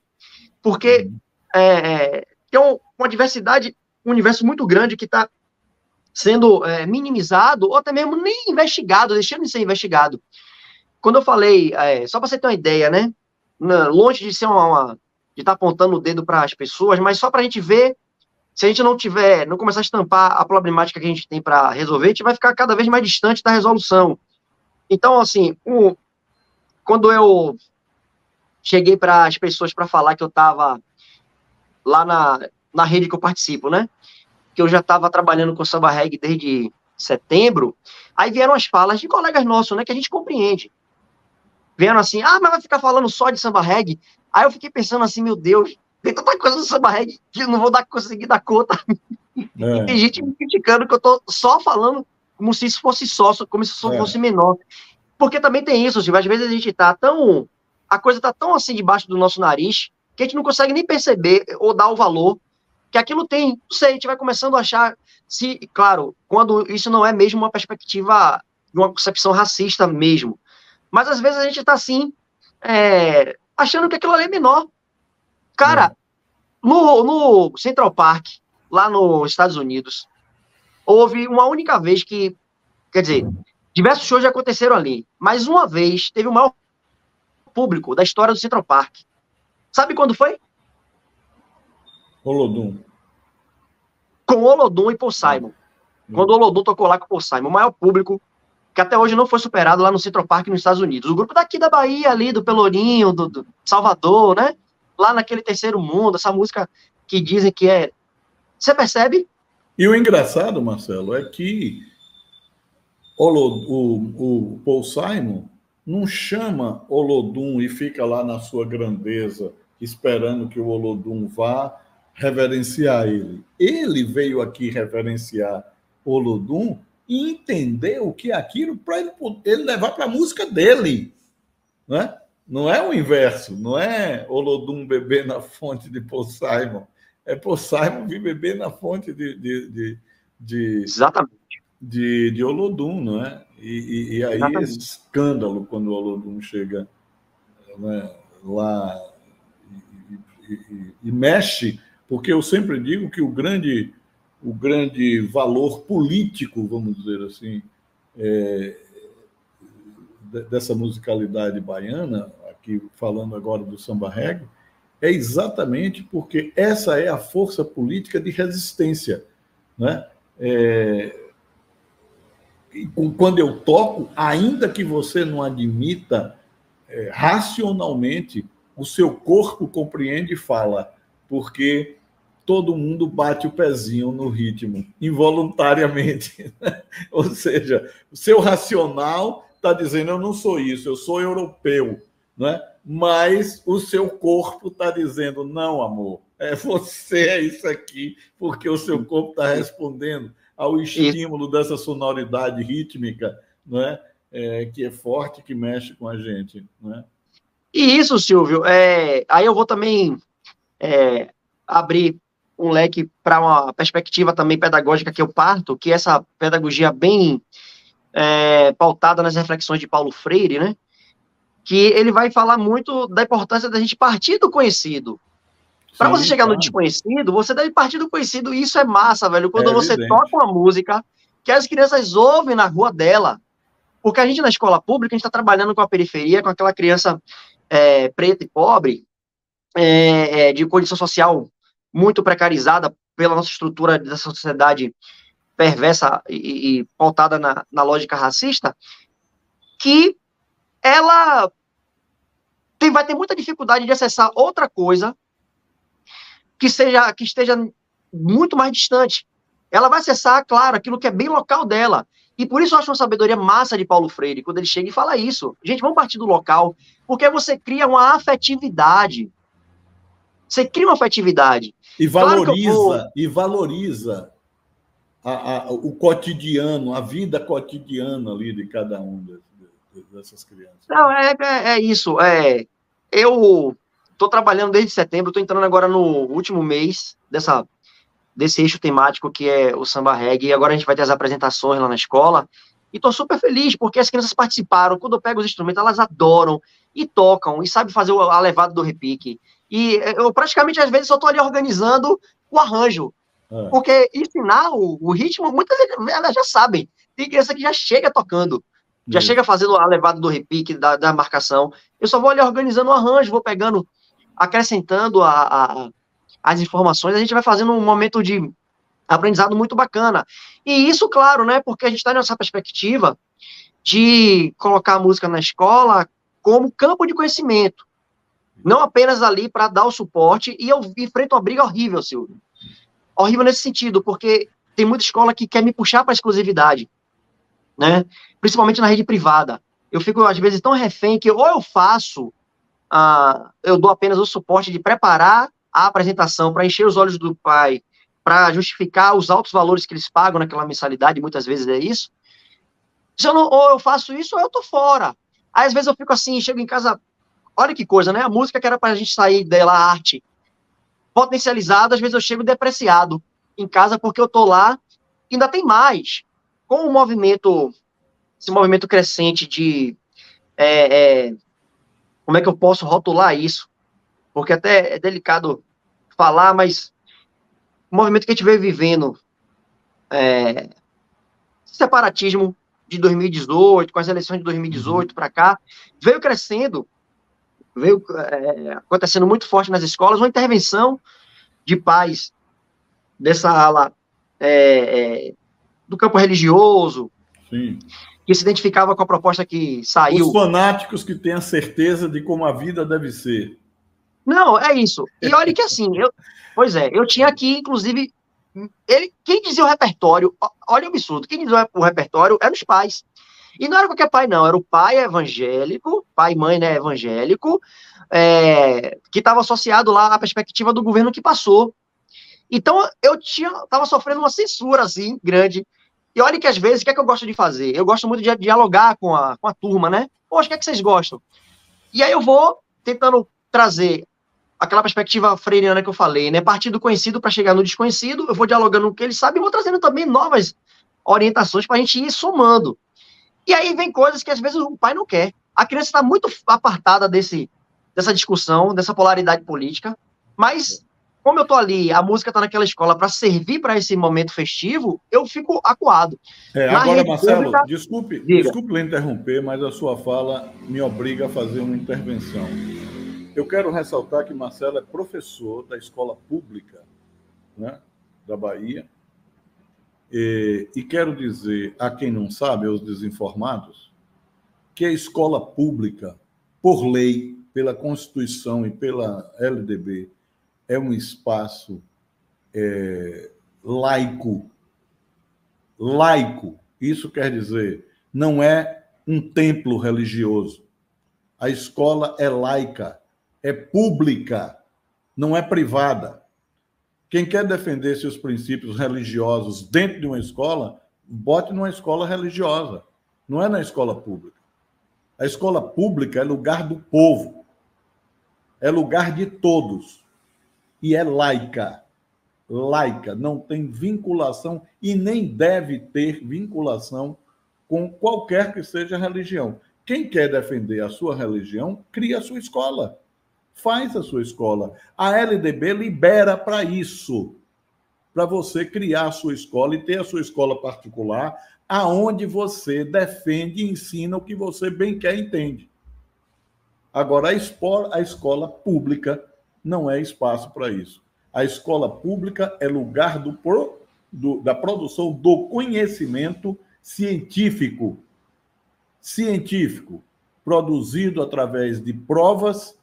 Porque tem uma diversidade, um universo muito grande que está sendo minimizado, ou até mesmo nem investigado, deixando de ser investigado. Quando eu falei, só para você ter uma ideia, né? Longe de ser de estar apontando o dedo para as pessoas, mas só para a gente ver. Se a gente não começar a estampar a problemática que a gente tem para resolver, a gente vai ficar cada vez mais distante da resolução. Então, assim, quando eu cheguei para as pessoas para falar que eu estava lá na rede que eu participo, né? Que eu já estava trabalhando com samba reggae desde setembro, aí vieram as falas de colegas nossos, né? Que a gente compreende. Vieram assim, mas vai ficar falando só de samba reggae? Aí eu fiquei pensando assim, meu Deus, tem tanta coisa do samba reggae que eu não vou conseguir dar conta. E tem gente me criticando que eu tô só falando como se isso fosse sócio, como se isso fosse menor. Porque também tem isso, às vezes a gente a coisa tá tão assim debaixo do nosso nariz, que a gente não consegue nem perceber ou dar o valor que aquilo tem. Não sei, a gente vai começando a achar, claro, quando isso não é mesmo uma perspectiva, uma concepção racista mesmo. Mas às vezes a gente tá assim, achando que aquilo ali é menor. Cara, no Central Park, lá nos Estados Unidos, houve uma única vez que, quer dizer, diversos shows já aconteceram ali, mas uma vez teve o maior público da história do Central Park. Sabe quando foi? Olodum. Com Olodum e Paul Simon. Quando o Olodum tocou lá com o Paul Simon, o maior público que até hoje não foi superado lá no Central Park, nos Estados Unidos. O grupo daqui da Bahia, ali, do Pelourinho, do Salvador, né? Lá naquele terceiro mundo, essa música que dizem que é... Você percebe? E o engraçado, Marcelo, é que o Paul Simon não chama Olodum e fica lá na sua grandeza, esperando que o Olodum vá reverenciar ele. Ele veio aqui reverenciar Olodum e entendeu que aquilo para ele levar para a música dele, né? Não é o inverso, não é Olodum beber na fonte de Paul Simon, é Paul Simon vir beber na fonte Exatamente. de Olodum, não é? E aí esse escândalo quando o Olodum chega né, lá e mexe, porque eu sempre digo que o grande valor político, vamos dizer assim, dessa musicalidade baiana, aqui falando agora do samba reggae, é exatamente porque essa é a força política de resistência, né? Quando eu toco, ainda que você não admita racionalmente, o seu corpo compreende e fala, porque todo mundo bate o pezinho no ritmo, involuntariamente. Ou seja, o seu racional está dizendo, eu não sou isso, eu sou europeu, né? Mas o seu corpo está dizendo, não, amor, você é isso aqui, porque o seu corpo está respondendo ao estímulo dessa sonoridade rítmica, né? Que é forte, que mexe com a gente. Né? E isso, Silvio, aí eu vou também abrir um leque para uma perspectiva também pedagógica que eu parto, que é essa pedagogia bem pautada nas reflexões de Paulo Freire, né? Que ele vai falar muito da importância da gente partir do conhecido. Para você chegar no desconhecido, você deve partir do conhecido, e isso é massa, velho. Quando você toca uma música que as crianças ouvem na rua dela, porque a gente na escola pública, a gente está trabalhando com a periferia, com aquela criança preta e pobre, de condição social muito precarizada pela nossa estrutura dessa sociedade perversa e pautada na lógica racista, que ela vai ter muita dificuldade de acessar outra coisa que esteja muito mais distante. Ela vai acessar, claro, aquilo que é bem local dela. E por isso eu acho uma sabedoria massa de Paulo Freire, quando ele chega e fala isso. Gente, vamos partir do local, porque você cria uma afetividade. Você cria uma afetividade. E valoriza, o cotidiano, a vida cotidiana ali de cada um dessas crianças. Não, é isso. Eu estou trabalhando desde setembro, estou entrando agora no último mês desse eixo temático que é o samba reggae, e agora a gente vai ter as apresentações lá na escola, e estou super feliz, porque as crianças participaram, quando eu pego os instrumentos, elas adoram, e tocam, e sabem fazer a levada do repique, e eu praticamente, às vezes, só estou ali organizando o arranjo, porque ensinar o ritmo, muitas vezes elas já sabem, tem criança que já chega tocando, já chega fazendo a levada do repique, da marcação, eu só vou ali organizando o arranjo, vou pegando, acrescentando as informações, a gente vai fazendo um momento de aprendizado muito bacana. E isso, claro, né, porque a gente está nessa perspectiva de colocar a música na escola como campo de conhecimento, não apenas ali para dar o suporte, e eu enfrento uma briga horrível, Silvio. Horrível nesse sentido, porque tem muita escola que quer me puxar para a exclusividade, né, principalmente na rede privada. Eu fico, às vezes, tão refém que ou eu dou apenas o suporte de preparar a apresentação para encher os olhos do pai, para justificar os altos valores que eles pagam naquela mensalidade, muitas vezes é isso. Ou eu faço isso, ou eu tô fora. Aí, às vezes, eu fico assim, chego em casa, olha que coisa, né? A música que era para a gente sair dela, a arte, potencializada, às vezes eu chego depreciado em casa, porque eu tô lá, e ainda tem mais. Com esse movimento crescente de... como é que eu posso rotular isso? Porque até é delicado falar, mas o movimento que a gente veio vivendo, separatismo de 2018, com as eleições de 2018 para cá, veio crescendo, veio acontecendo muito forte nas escolas, uma intervenção de pais dessa ala do campo religioso, Sim, que se identificava com a proposta que saiu. Os fanáticos que têm a certeza de como a vida deve ser. Não, é isso. E olha que assim, eu tinha aqui, inclusive, quem dizia o repertório, olha o absurdo, quem dizia o repertório eram os pais. E não era qualquer pai, não, era o pai evangélico, pai e mãe, né, evangélico, que estava associado lá à perspectiva do governo que passou. Então, eu estava sofrendo uma censura, assim, grande. E olha que às vezes, o que é que eu gosto de fazer? Eu gosto muito de dialogar com a turma, né? Poxa, o que é que vocês gostam? E aí eu vou tentando trazer aquela perspectiva freiriana que eu falei, né? Partir do conhecido para chegar no desconhecido, eu vou dialogando com o que eles sabem e vou trazendo também novas orientações para a gente ir somando. E aí vem coisas que às vezes o pai não quer. A criança está muito apartada desse dessa discussão, dessa polaridade política, mas como eu tô ali, a música tá naquela escola para servir para esse momento festivo, eu fico acuado. Agora, Marcelo, pública, desculpe lhe interromper, mas a sua fala me obriga a fazer uma intervenção. Eu quero ressaltar que Marcelo é professor da escola pública, né, da Bahia, e quero dizer a quem não sabe, aos desinformados, que a escola pública, por lei, pela Constituição e pela LDB, é um espaço laico. Laico, isso quer dizer, não é um templo religioso. A escola é laica, é pública, não é privada. Quem quer defender seus princípios religiosos dentro de uma escola, bote numa escola religiosa, não é na escola pública. A escola pública é lugar do povo, é lugar de todos. E é laica, não tem vinculação e nem deve ter vinculação com qualquer que seja a religião. Quem quer defender a sua religião, cria a sua escola, faz a sua escola. A LDB libera para isso, para você criar a sua escola e ter a sua escola particular, aonde você defende e ensina o que você bem quer e entende. Agora, a escola pública não é espaço para isso. A escola pública é lugar da produção do conhecimento científico, produzido através de provas,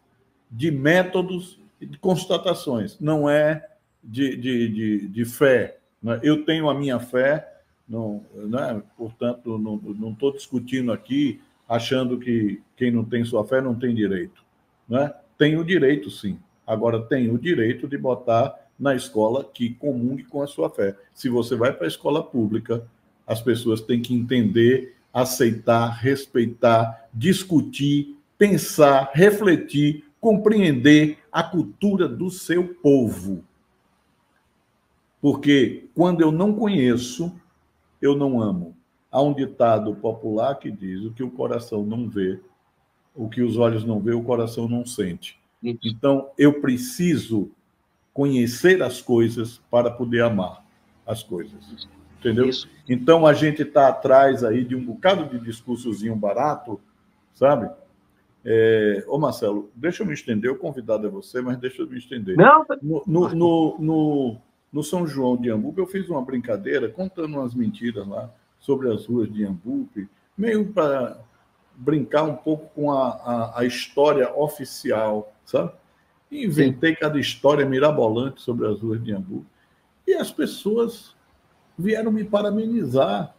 de métodos e de constatações. Não é de fé. Eu tenho a minha fé, não, né? Portanto, não estou discutindo aqui achando que quem não tem sua fé não tem direito. Né? Tem o direito, sim. Agora, tem o direito de botar na escola que comungue com a sua fé. Se você vai para a escola pública, as pessoas têm que entender, aceitar, respeitar, discutir, pensar, refletir, compreender a cultura do seu povo. Porque quando eu não conheço, eu não amo. Há um ditado popular que diz: o que o coração não vê, o que os olhos não vê, o coração não sente. Então, eu preciso conhecer as coisas para poder amar as coisas. Entendeu? Isso. Então, a gente está atrás aí de um bocado de discursozinho barato, sabe? Ô, Marcelo, deixa eu me estender. O convidado é você, mas deixa eu me estender. Não. No São João de Iambupe, eu fiz uma brincadeira contando umas mentiras lá sobre as ruas de Iambupe, meio para brincar um pouco com a história oficial, sabe? Inventei cada história mirabolante sobre as ruas de Iambupe. E as pessoas vieram me parabenizar.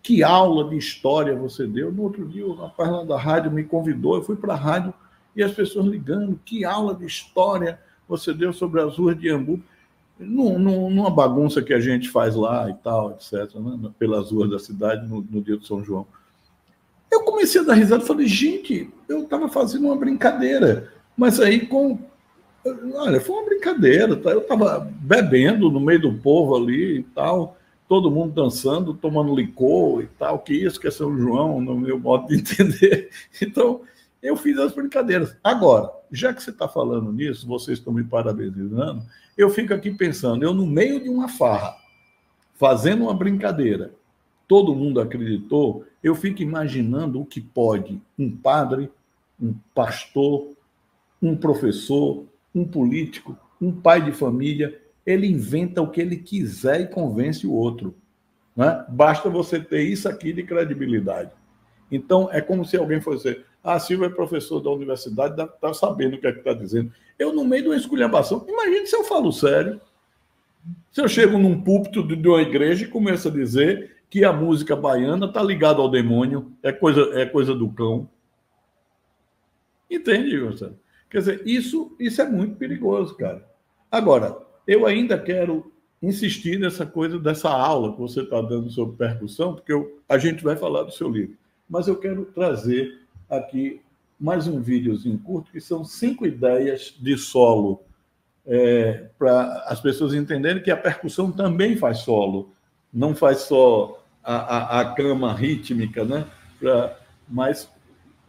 Que aula de história você deu. No outro dia, o rapaz lá da rádio me convidou, eu fui para a rádio e as pessoas ligando. Que aula de história você deu sobre as ruas de Iambupe. Numa bagunça que a gente faz lá e tal, etc., né? Pelas ruas da cidade no dia de São João. Eu comecei a dar risada e falei, gente, eu estava fazendo uma brincadeira, mas aí olha, foi uma brincadeira, tá? Eu estava bebendo no meio do povo ali e tal, todo mundo dançando, tomando licor e tal, que isso que é São João, no meu modo de entender. Então, eu fiz as brincadeiras. Agora, já que você está falando nisso, vocês estão me parabenizando, eu fico aqui pensando, eu no meio de uma farra, fazendo uma brincadeira, todo mundo acreditou, eu fico imaginando o que pode um padre, um pastor, um professor, um político, um pai de família, ele inventa o que ele quiser e convence o outro. Né? Basta você ter isso aqui de credibilidade. Então, é como se alguém fosse dizer, Silvio é professor da universidade, está sabendo o que é que está dizendo. Eu, no meio de uma esculhambação, imagine se eu falo sério. Se eu chego num púlpito de uma igreja e começo a dizer que a música baiana está ligada ao demônio, é coisa do cão. Entende, Marcelo? Quer dizer, isso é muito perigoso, cara. Agora, eu ainda quero insistir nessa coisa, dessa aula que você está dando sobre percussão, porque a gente vai falar do seu livro. Mas eu quero trazer aqui mais um videozinho curto, que são 5 ideias de solo, para as pessoas entenderem que a percussão também faz solo, não faz só a cama rítmica, né? Mas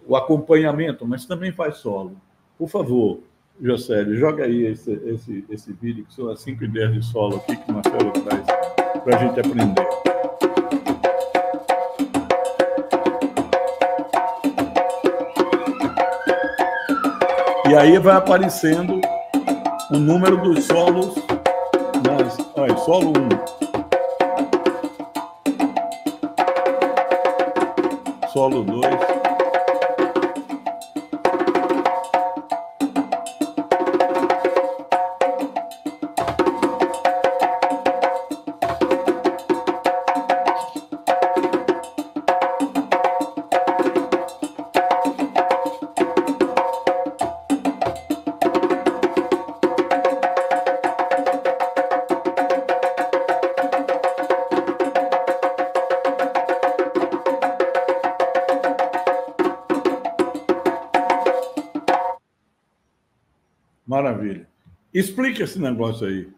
o acompanhamento, mas também faz solo. Por favor, Jocélio, joga aí esse vídeo, que são as 5 ideias de solo aqui que o Marcelo traz para a gente aprender. E aí vai aparecendo o número dos solos. Olha, solo 1. Solo 2. Maravilha. Explica esse negócio aí,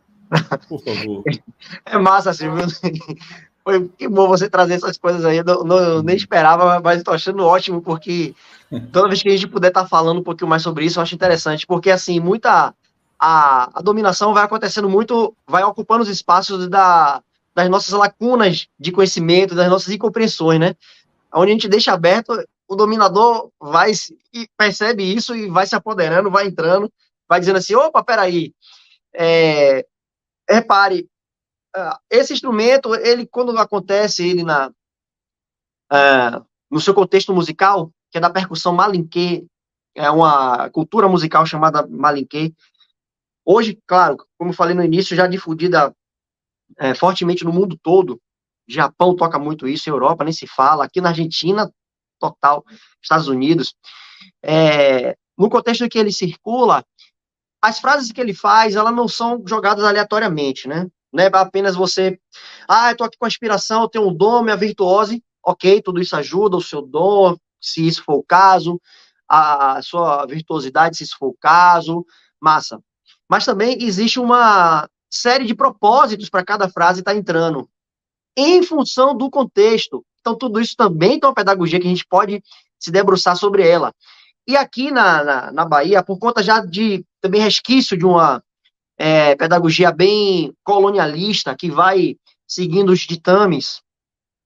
por favor. É massa, Silvio. Foi que bom você trazer essas coisas aí. Eu nem esperava, mas estou achando ótimo, porque toda vez que a gente puder estar falando um pouquinho mais sobre isso, eu acho interessante, porque assim, a dominação vai acontecendo muito, vai ocupando os espaços das nossas lacunas de conhecimento, das nossas incompreensões, né? Onde a gente deixa aberto, o dominador vai e percebe isso e vai se apoderando, vai entrando, vai dizendo assim, opa, peraí, repare, esse instrumento, ele, quando acontece ele no seu contexto musical, que é da percussão malinquê, é uma cultura musical chamada malinquê, hoje, claro, como eu falei no início, já difundida fortemente no mundo todo. Japão toca muito isso, Europa nem se fala, aqui na Argentina, total, Estados Unidos. No contexto em que ele circula, as frases que ele faz, elas não são jogadas aleatoriamente, né? Não é apenas você, eu tô aqui com a inspiração, eu tenho um dom, minha virtuose, ok, tudo isso ajuda, o seu dom, se isso for o caso, a sua virtuosidade, se isso for o caso, massa. Mas também existe uma série de propósitos para cada frase estar entrando, em função do contexto. Então, tudo isso também tem uma pedagogia que a gente pode se debruçar sobre ela. E aqui na Bahia, por conta já de também resquício de uma pedagogia bem colonialista, que vai seguindo os ditames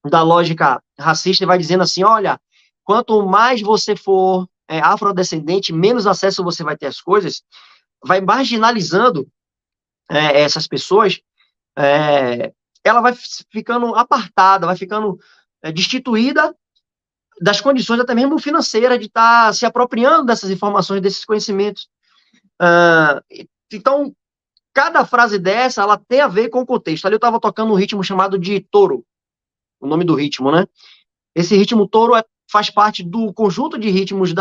da lógica racista e vai dizendo assim, olha, quanto mais você for afrodescendente, menos acesso você vai ter às coisas, vai marginalizando essas pessoas, ela vai ficando apartada, vai ficando destituída das condições até mesmo financeiras de estar se apropriando dessas informações, desses conhecimentos. Então, cada frase dessa, ela tem a ver com o contexto. Ali eu estava tocando um ritmo chamado de touro, o nome do ritmo, né? Esse ritmo touro faz parte do conjunto de ritmos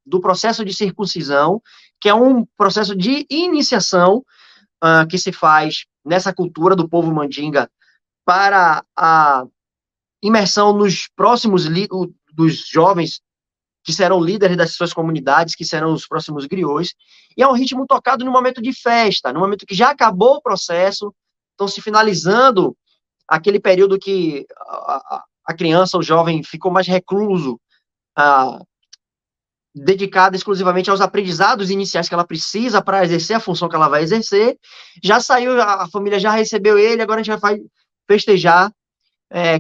do processo de circuncisão, que é um processo de iniciação que se faz nessa cultura do povo mandinga para a imersão nos próximos dos jovens que serão líderes das suas comunidades, que serão os próximos griots, e é um ritmo tocado no momento de festa, no momento que já acabou o processo, estão se finalizando aquele período que a criança, o jovem, ficou mais recluso, dedicada exclusivamente aos aprendizados iniciais que ela precisa para exercer a função que ela vai exercer. Já saiu, a família já recebeu ele, agora a gente vai festejar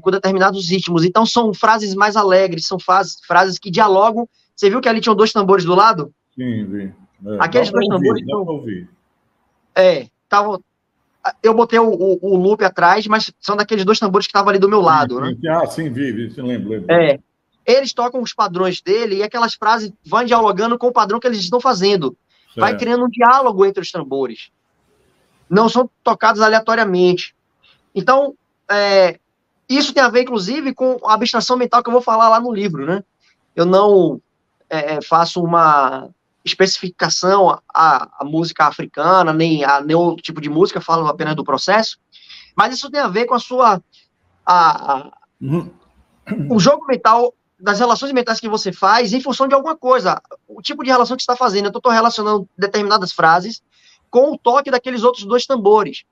com determinados ritmos. Então são frases mais alegres, são frases que dialogam. Você viu que ali tinham 2 tambores do lado? Sim, vi. Aqueles 2 tambores. Dá para ouvir. Eu botei o loop atrás, mas são daqueles 2 tambores que estavam ali do meu lado, né? Sim, vi, lembro. Eles tocam os padrões dele e aquelas frases vão dialogando com o padrão que eles estão fazendo. Certo. Vai criando um diálogo entre os tambores. Não são tocados aleatoriamente. Então, isso tem a ver, inclusive, com a abstração mental que eu vou falar lá no livro, né? Eu não faço uma especificação à música africana, nem a nenhum outro tipo de música, falo apenas do processo, mas isso tem a ver com o jogo mental, das relações mentais que você faz em função de alguma coisa, o tipo de relação que você está fazendo. Eu estou relacionando determinadas frases com o toque daqueles outros 2 tambores,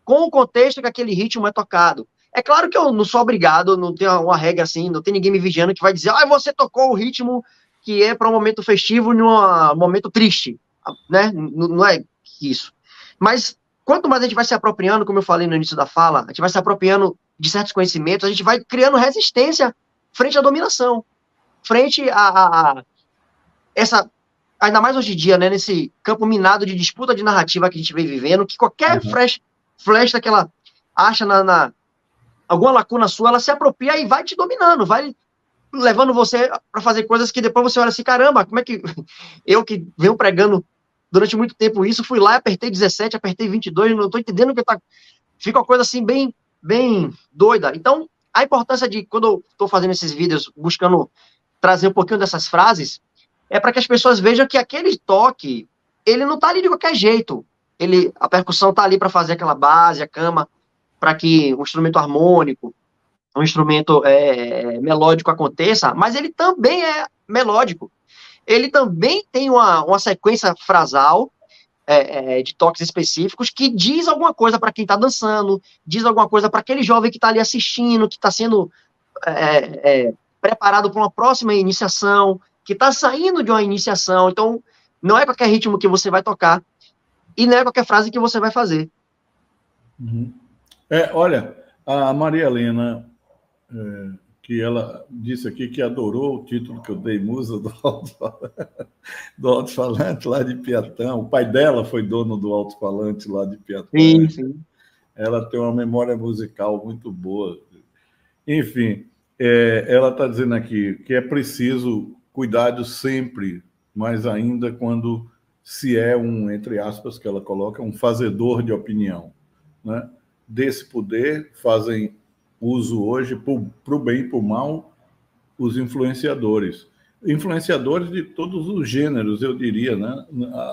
com o contexto que aquele ritmo é tocado. É claro que eu não sou obrigado, não tem uma regra assim, não tem ninguém me vigiando que vai dizer, você tocou o ritmo que é para um momento festivo num momento triste, né? Não é isso. Mas quanto mais a gente vai se apropriando, como eu falei no início da fala, a gente vai se apropriando de certos conhecimentos, a gente vai criando resistência frente à dominação, frente a essa, ainda mais hoje em dia, né, nesse campo minado de disputa de narrativa que a gente vem vivendo, que qualquer flecha que ela acha alguma lacuna sua, ela se apropria e vai te dominando, vai levando você para fazer coisas que depois você olha assim, caramba, como é que eu que venho pregando durante muito tempo isso, fui lá, apertei 17, apertei 22, não estou entendendo o que tá... Fica uma coisa assim bem doida. Então, a importância de, quando eu estou fazendo esses vídeos, buscando trazer um pouquinho dessas frases, é para que as pessoas vejam que aquele toque, ele não está ali de qualquer jeito. A percussão está ali para fazer aquela base, a cama, para que um instrumento harmônico, um instrumento melódico aconteça, mas ele também é melódico. Ele também tem uma sequência frasal de toques específicos que diz alguma coisa para quem está dançando, diz alguma coisa para aquele jovem que está ali assistindo, que está sendo preparado para uma próxima iniciação, que está saindo de uma iniciação. Então, não é qualquer ritmo que você vai tocar e não é qualquer frase que você vai fazer. Uhum. Olha, a Maria Helena, que ela disse aqui que adorou o título que eu dei, Musa do Alto-Falante lá de Piatã. O pai dela foi dono do Alto-Falante lá de Piatã. Sim, sim. Ela tem uma memória musical muito boa. Enfim, ela está dizendo aqui que é preciso cuidado sempre, mas ainda quando se é entre aspas, que ela coloca, um fazedor de opinião, né? Desse poder fazem uso hoje, para o bem e para o mal, os influenciadores. Influenciadores de todos os gêneros, eu diria, né?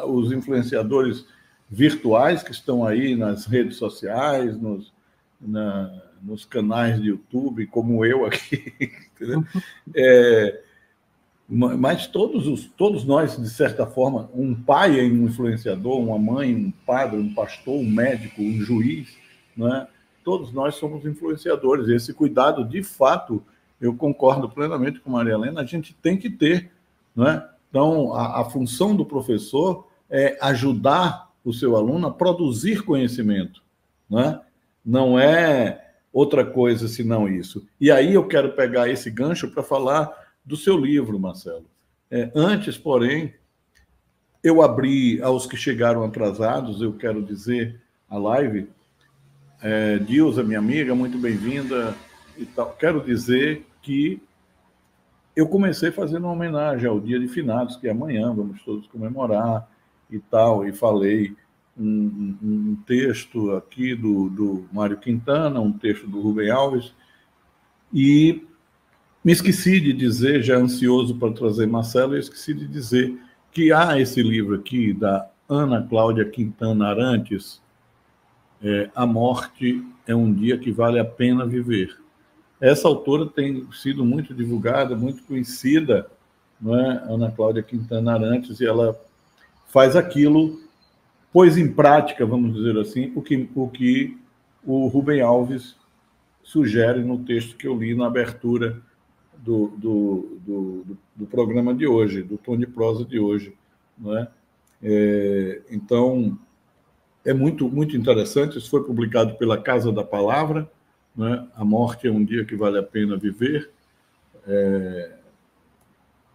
Os influenciadores virtuais que estão aí nas redes sociais, nos canais de YouTube, como eu aqui, mas todos nós, de certa forma, um pai é um influenciador, uma mãe, um padre, um pastor, um médico, um juiz, né? Todos nós somos influenciadores. Esse cuidado, de fato, eu concordo plenamente com Maria Helena, a gente tem que ter, né? Então, a função do professor é ajudar o seu aluno a produzir conhecimento, né? Não é outra coisa senão isso. E aí eu quero pegar esse gancho para falar do seu livro, Marcelo. Antes, porém, eu abri aos que chegaram atrasados, eu quero dizer, a live. Dilza, minha amiga, muito bem-vinda e tal. Quero dizer que eu comecei fazendo uma homenagem ao Dia de Finados, que é amanhã, vamos todos comemorar e tal, e falei um texto aqui do Mário Quintana, um texto do Rubem Alves, e me esqueci de dizer, já ansioso para trazer Marcelo, eu esqueci de dizer que há esse livro aqui, da Ana Cláudia Quintana Arantes, A Morte é um Dia que Vale a Pena Viver. Essa autora tem sido muito divulgada, muito conhecida, não é? Ana Cláudia Quintana Arantes, e ela faz aquilo, pôs em prática, vamos dizer assim, o que o Rubem Alves sugere no texto que eu li na abertura do programa de hoje, do tom de prosa de hoje, não é? Então, é muito, muito interessante. Isso foi publicado pela Casa da Palavra, né? A Morte é um Dia que Vale a Pena Viver.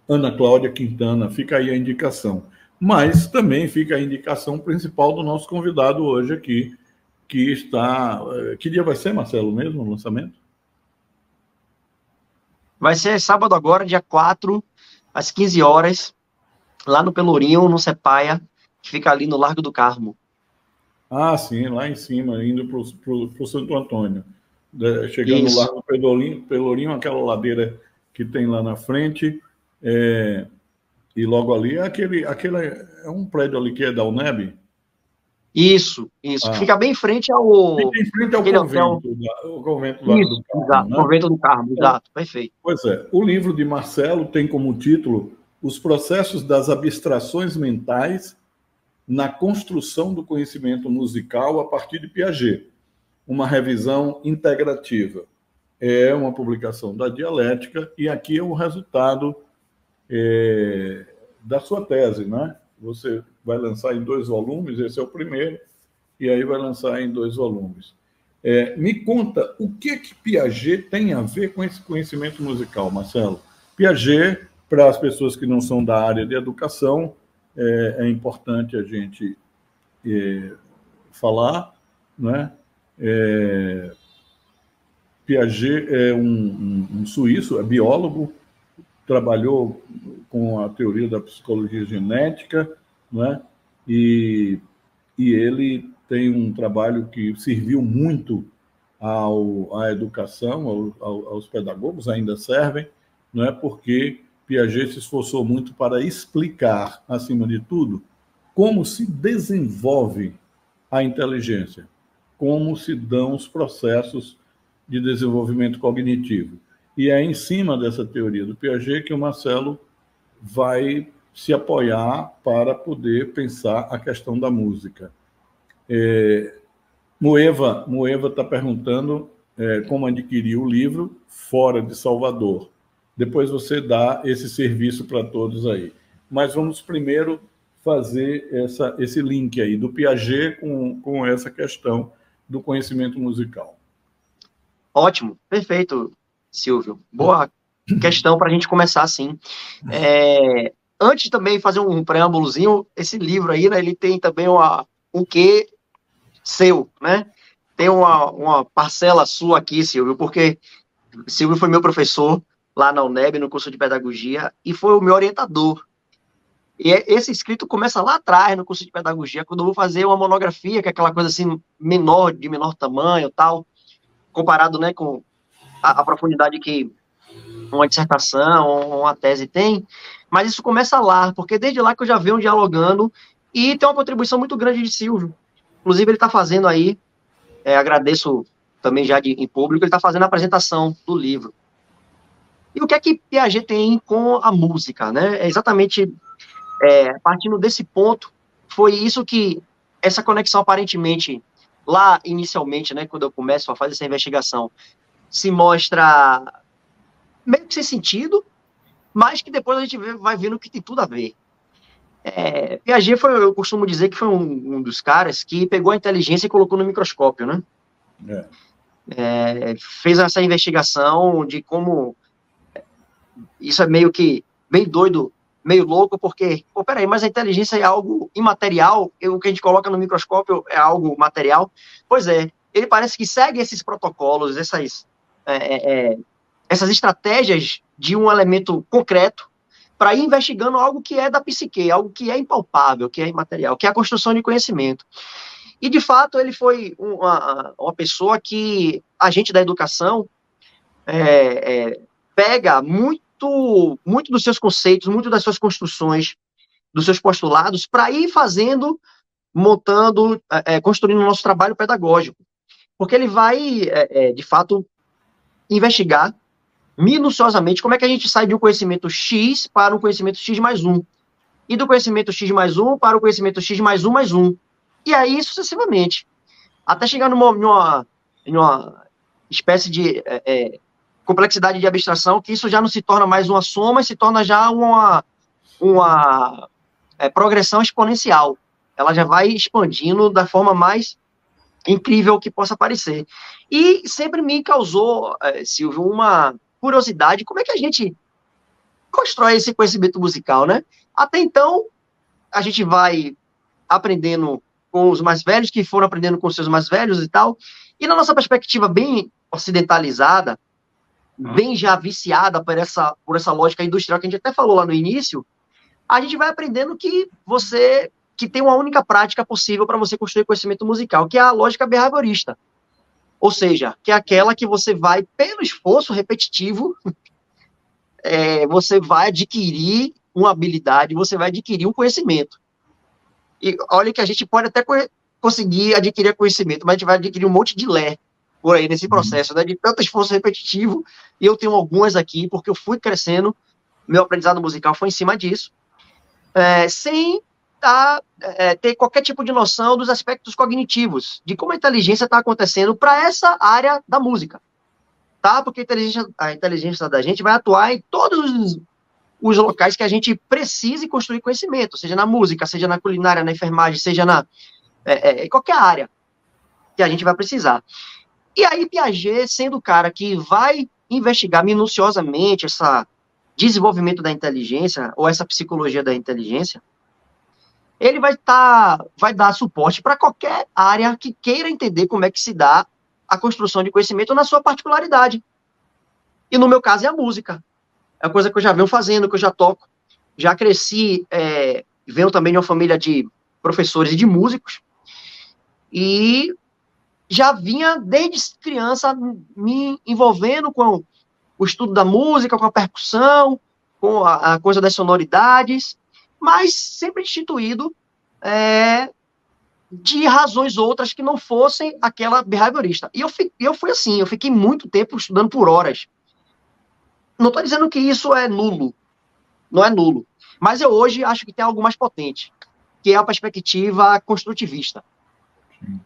Ana Cláudia Quintana, fica aí a indicação. Mas também fica a indicação principal do nosso convidado hoje aqui, que está... Que dia vai ser, Marcelo, mesmo, o lançamento? Vai ser sábado agora, dia 4, às 15 horas, lá no Pelourinho, no Sepaia, que fica ali no Largo do Carmo. Ah, sim, lá em cima, indo para o Santo Antônio. Chegando Isso. lá no Pelourinho, aquela ladeira que tem lá na frente, e logo ali, é um prédio ali que é da UNEB? Isso. Fica bem em frente ao... Fica em frente ao convento do Largo do Carmo. Exato, né? Convento do Carmo, exato, perfeito. Pois é, o livro de Marcelo tem como título Os Processos das Abstrações Mentais na Construção do Conhecimento Musical a partir de Piaget, uma revisão integrativa. É uma publicação da Dialética, e aqui é o resultado da sua tese, né? Você vai lançar em 2 volumes, esse é o primeiro, e aí vai lançar em 2 volumes. Me conta, o que Piaget tem a ver com esse conhecimento musical, Marcelo? Piaget, para as pessoas que não são da área de educação, é importante a gente falar, né? Piaget é um suíço, é biólogo, trabalhou com a teoria da psicologia genética, né? E ele tem um trabalho que serviu muito à educação, aos pedagogos, ainda servem, não é? Porque Piaget se esforçou muito para explicar, acima de tudo, como se desenvolve a inteligência, como se dão os processos de desenvolvimento cognitivo. E é em cima dessa teoria do Piaget que o Marcelo vai se apoiar para poder pensar a questão da música. Moeva está perguntando como adquirir o livro fora de Salvador. Depois você dá esse serviço para todos aí. Mas vamos primeiro fazer esse link aí do Piaget com essa questão do conhecimento musical. Ótimo, perfeito, Silvio. Boa questão para a gente começar assim. Antes de também fazer um preâmbulozinho, esse livro aí, né, ele tem também um quê seu, né? Tem uma parcela sua aqui, Silvio, porque Silvio foi meu professor lá na UNEB, no curso de pedagogia, e foi o meu orientador. E esse escrito começa lá atrás, no curso de pedagogia, quando eu vou fazer uma monografia, que é aquela coisa assim, de menor tamanho, tal, comparado, né, com a profundidade que uma dissertação, uma tese tem, mas isso começa lá, porque desde lá que eu já venho dialogando, e tem uma contribuição muito grande de Silvio. Inclusive, ele está fazendo aí, agradeço também já em público, ele está fazendo a apresentação do livro. E o que é que Piaget tem com a música, né? É exatamente partindo desse ponto, foi isso que essa conexão aparentemente, lá inicialmente, né, quando eu começo a fazer essa investigação, se mostra meio que sem sentido, mas que depois a gente vai vendo que tem tudo a ver. Piaget eu costumo dizer que foi um dos caras que pegou a inteligência e colocou no microscópio, né? Fez essa investigação de como isso é meio que bem doido, meio louco, porque, peraí, mas a inteligência é algo imaterial, o que a gente coloca no microscópio é algo material? Pois é, ele parece que segue esses protocolos, essas estratégias de um elemento concreto para ir investigando algo que é da psique, algo que é impalpável, que é imaterial, que é a construção de conhecimento. E, de fato, ele foi uma pessoa que a gente da educação pega muito dos seus conceitos, muito das suas construções, dos seus postulados, para ir fazendo, montando, construindo o nosso trabalho pedagógico. Porque ele vai, de fato, investigar minuciosamente como é que a gente sai de um conhecimento X para um conhecimento X mais 1. E do conhecimento X mais 1 para o conhecimento X mais 1 mais 1. E aí, sucessivamente. Até chegar numa espécie de complexidade de abstração, que isso já não se torna mais uma soma, se torna já uma progressão exponencial. Ela já vai expandindo da forma mais incrível que possa parecer. E sempre me causou, Silvio, uma curiosidade, como é que a gente constrói esse conhecimento musical, né? Até então, a gente vai aprendendo com os mais velhos, que foram aprendendo com os seus mais velhos e tal, e na nossa perspectiva bem ocidentalizada, bem já viciada por essa lógica industrial que a gente até falou lá no início, a gente vai aprendendo que tem uma única prática possível para você construir conhecimento musical, que é a lógica behaviorista. Ou seja, que é aquela que você vai, pelo esforço repetitivo, você vai adquirir uma habilidade, você vai adquirir um conhecimento. E olha que a gente pode até conseguir adquirir conhecimento, mas a gente vai adquirir um monte de lé por aí nesse processo, né, de tanto esforço repetitivo, e eu tenho algumas aqui, porque eu fui crescendo, meu aprendizado musical foi em cima disso, sem ter qualquer tipo de noção dos aspectos cognitivos, de como a inteligência está acontecendo para essa área da música, tá? Porque a inteligência da gente vai atuar em todos os locais que a gente precise construir conhecimento, seja na música, seja na culinária, na enfermagem, seja em qualquer área que a gente vai precisar. E aí Piaget, sendo o cara que vai investigar minuciosamente esse desenvolvimento da inteligência, ou essa psicologia da inteligência, ele vai dar suporte para qualquer área que queira entender como é que se dá a construção de conhecimento na sua particularidade. E no meu caso é a música. É uma coisa que eu já venho fazendo, que eu já toco. Já cresci, venho também de uma família de professores e de músicos, e já vinha desde criança me envolvendo com o estudo da música, com a percussão, com a coisa das sonoridades, mas sempre instituído de razões outras que não fossem aquela behaviorista. E eu fui assim, eu fiquei muito tempo estudando por horas. Não estou dizendo que isso é nulo, não é nulo, mas eu hoje acho que tem algo mais potente, que é a perspectiva construtivista,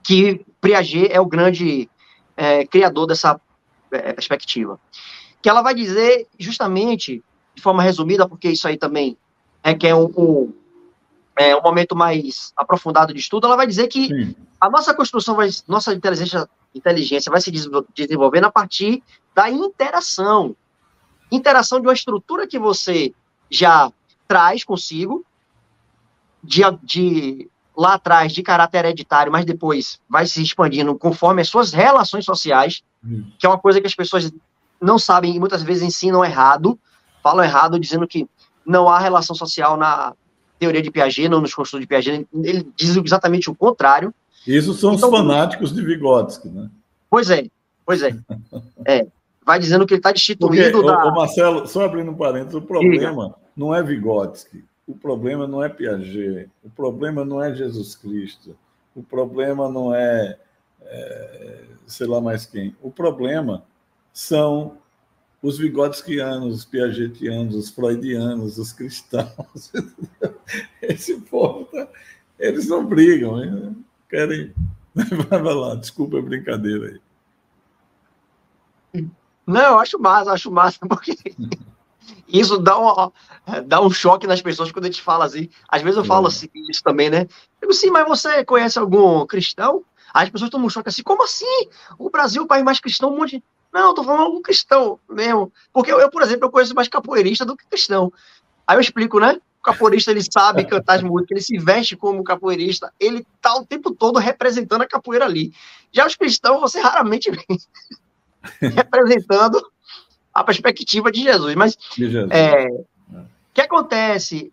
que Piaget é o grande criador dessa perspectiva. Que ela vai dizer, justamente, de forma resumida, porque isso aí também requer um momento mais aprofundado de estudo, ela vai dizer que Sim. a nossa construção, nossa inteligência vai se desenvolvendo a partir da interação de uma estrutura que você já traz consigo, de lá atrás, de caráter hereditário, mas depois vai se expandindo conforme as suas relações sociais, que é uma coisa que as pessoas não sabem e muitas vezes ensinam errado, falam errado, dizendo que não há relação social na teoria de Piaget, não nos construtos de Piaget, ele diz exatamente o contrário. Isso são então, os fanáticos de Vygotsky, né? Pois é. Vai dizendo que ele está destituído da... Marcelo, só abrindo um parênteses, o problema não é Vygotsky, o problema não é Piaget, o problema não é Jesus Cristo, o problema não é sei lá mais quem. O problema são os vygotskianos, os piagetianos, os freudianos, os cristãos. Esse povo, eles não brigam, né? Querem... Vai lá, desculpa a brincadeira aí. Não, eu acho massa, porque isso dá um choque nas pessoas quando a gente fala assim. Às vezes eu falo assim, isso também, né? Eu digo, sim, mas você conhece algum cristão? Aí as pessoas tomam um choque assim, como assim? O Brasil é o país mais cristão, um monte de... Não, eu tô falando algum cristão mesmo. Porque eu, por exemplo, eu conheço mais capoeirista do que cristão. Aí eu explico, né? O capoeirista, ele sabe cantar as músicas, ele se veste como capoeirista, ele tá o tempo todo representando a capoeira ali. Já os cristãos, você raramente vê representando a perspectiva de Jesus. Mas o que acontece?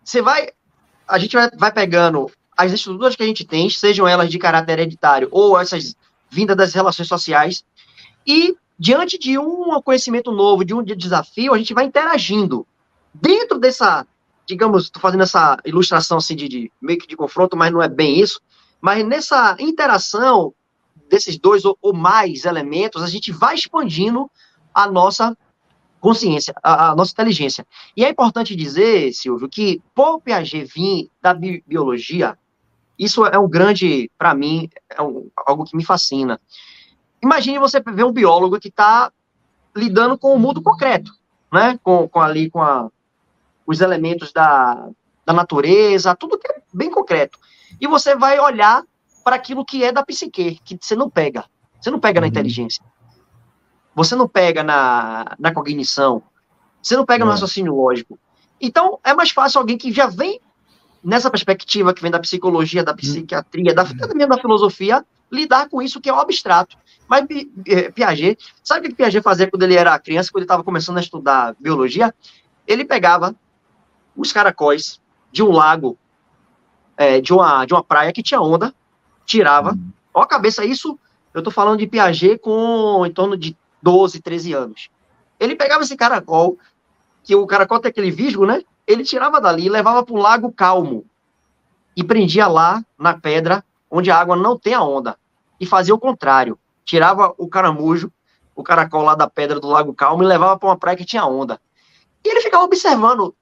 A gente vai pegando as estruturas que a gente tem, sejam elas de caráter hereditário ou essas vindas das relações sociais, e diante de um conhecimento novo, de um desafio, a gente vai interagindo. Dentro dessa, digamos, estou fazendo essa ilustração assim de meio que de confronto, mas não é bem isso, mas nessa interação desses dois ou mais elementos, a gente vai expandindo a nossa consciência, a nossa inteligência. E é importante dizer, Silvio, que por Piaget vir da biologia, isso é um grande, para mim, algo que me fascina. Imagine você ver um biólogo que está lidando com o mundo concreto, né? Com os elementos da natureza, tudo que é bem concreto. E você vai olhar para aquilo que é da psique, que você não pega. Você não pega na inteligência. Você não pega na cognição. Você não pega no raciocínio lógico. Então, é mais fácil alguém que já vem nessa perspectiva, que vem da psicologia, da psiquiatria, mesmo da filosofia, lidar com isso que é o abstrato. Mas Piaget, sabe o que Piaget fazia quando ele era criança, quando ele estava começando a estudar biologia? Ele pegava os caracóis de um lago, de uma praia que tinha onda, tirava, ó a cabeça, isso, eu estou falando de Piaget com em torno de 12, 13 anos. Ele pegava esse caracol, que o caracol tem aquele visgo, né? Ele tirava dali e levava para um lago calmo e prendia lá na pedra, onde a água não tem a onda, e fazia o contrário. Tirava o caramujo, o caracol lá da pedra do lago calmo e levava para uma praia que tinha onda. E ele ficava observando,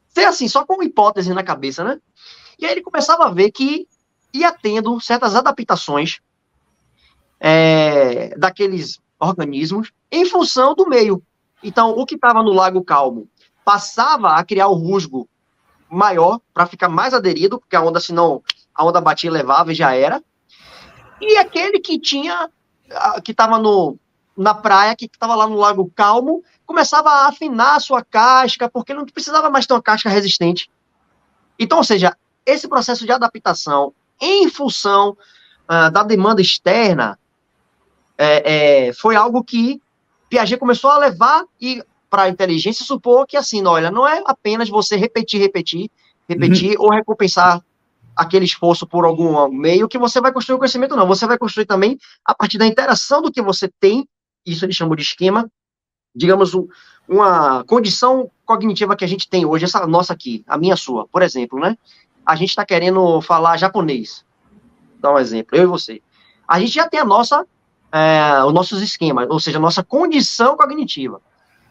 ser assim, só com uma hipótese na cabeça, né? E aí ele começava a ver que ia tendo certas adaptações daqueles organismos em função do meio. Então, o que estava no lago calmo passava a criar o rusgo maior para ficar mais aderido, porque a onda, senão, a onda batia, levava e já era. E aquele que estava na praia, que estava lá no lago calmo, começava a afinar a sua casca, porque não precisava mais ter uma casca resistente. Então, ou seja, esse processo de adaptação em função da demanda externa foi algo que Piaget começou a levar para a inteligência, supor que assim, olha, não é apenas você repetir ou recompensar aquele esforço por algum meio que você vai construir o conhecimento, não. Você vai construir também a partir da interação do que você tem, isso eles chamam de esquema, digamos, uma condição cognitiva que a gente tem hoje, essa nossa aqui, a minha, sua, por exemplo, né? A gente está querendo falar japonês. Vou dar um exemplo, eu e você. A gente já tem os nossos esquemas, ou seja, a nossa condição cognitiva.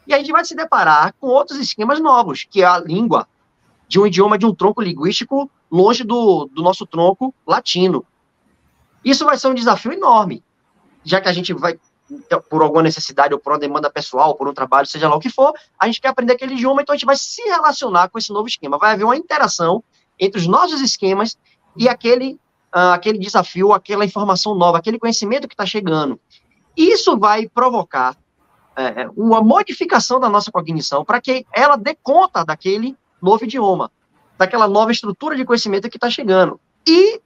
E a gente vai se deparar com outros esquemas novos, que é a língua de um idioma, de um tronco linguístico longe do nosso tronco latino. Isso vai ser um desafio enorme, já que a gente vai, por alguma necessidade, ou por uma demanda pessoal, ou por um trabalho, seja lá o que for, a gente quer aprender aquele idioma, então a gente vai se relacionar com esse novo esquema. Vai haver uma interação entre os nossos esquemas e aquele desafio, aquela informação nova, aquele conhecimento que está chegando. Isso vai provocar uma modificação da nossa cognição para que ela dê conta daquele novo idioma, daquela nova estrutura de conhecimento que está chegando. E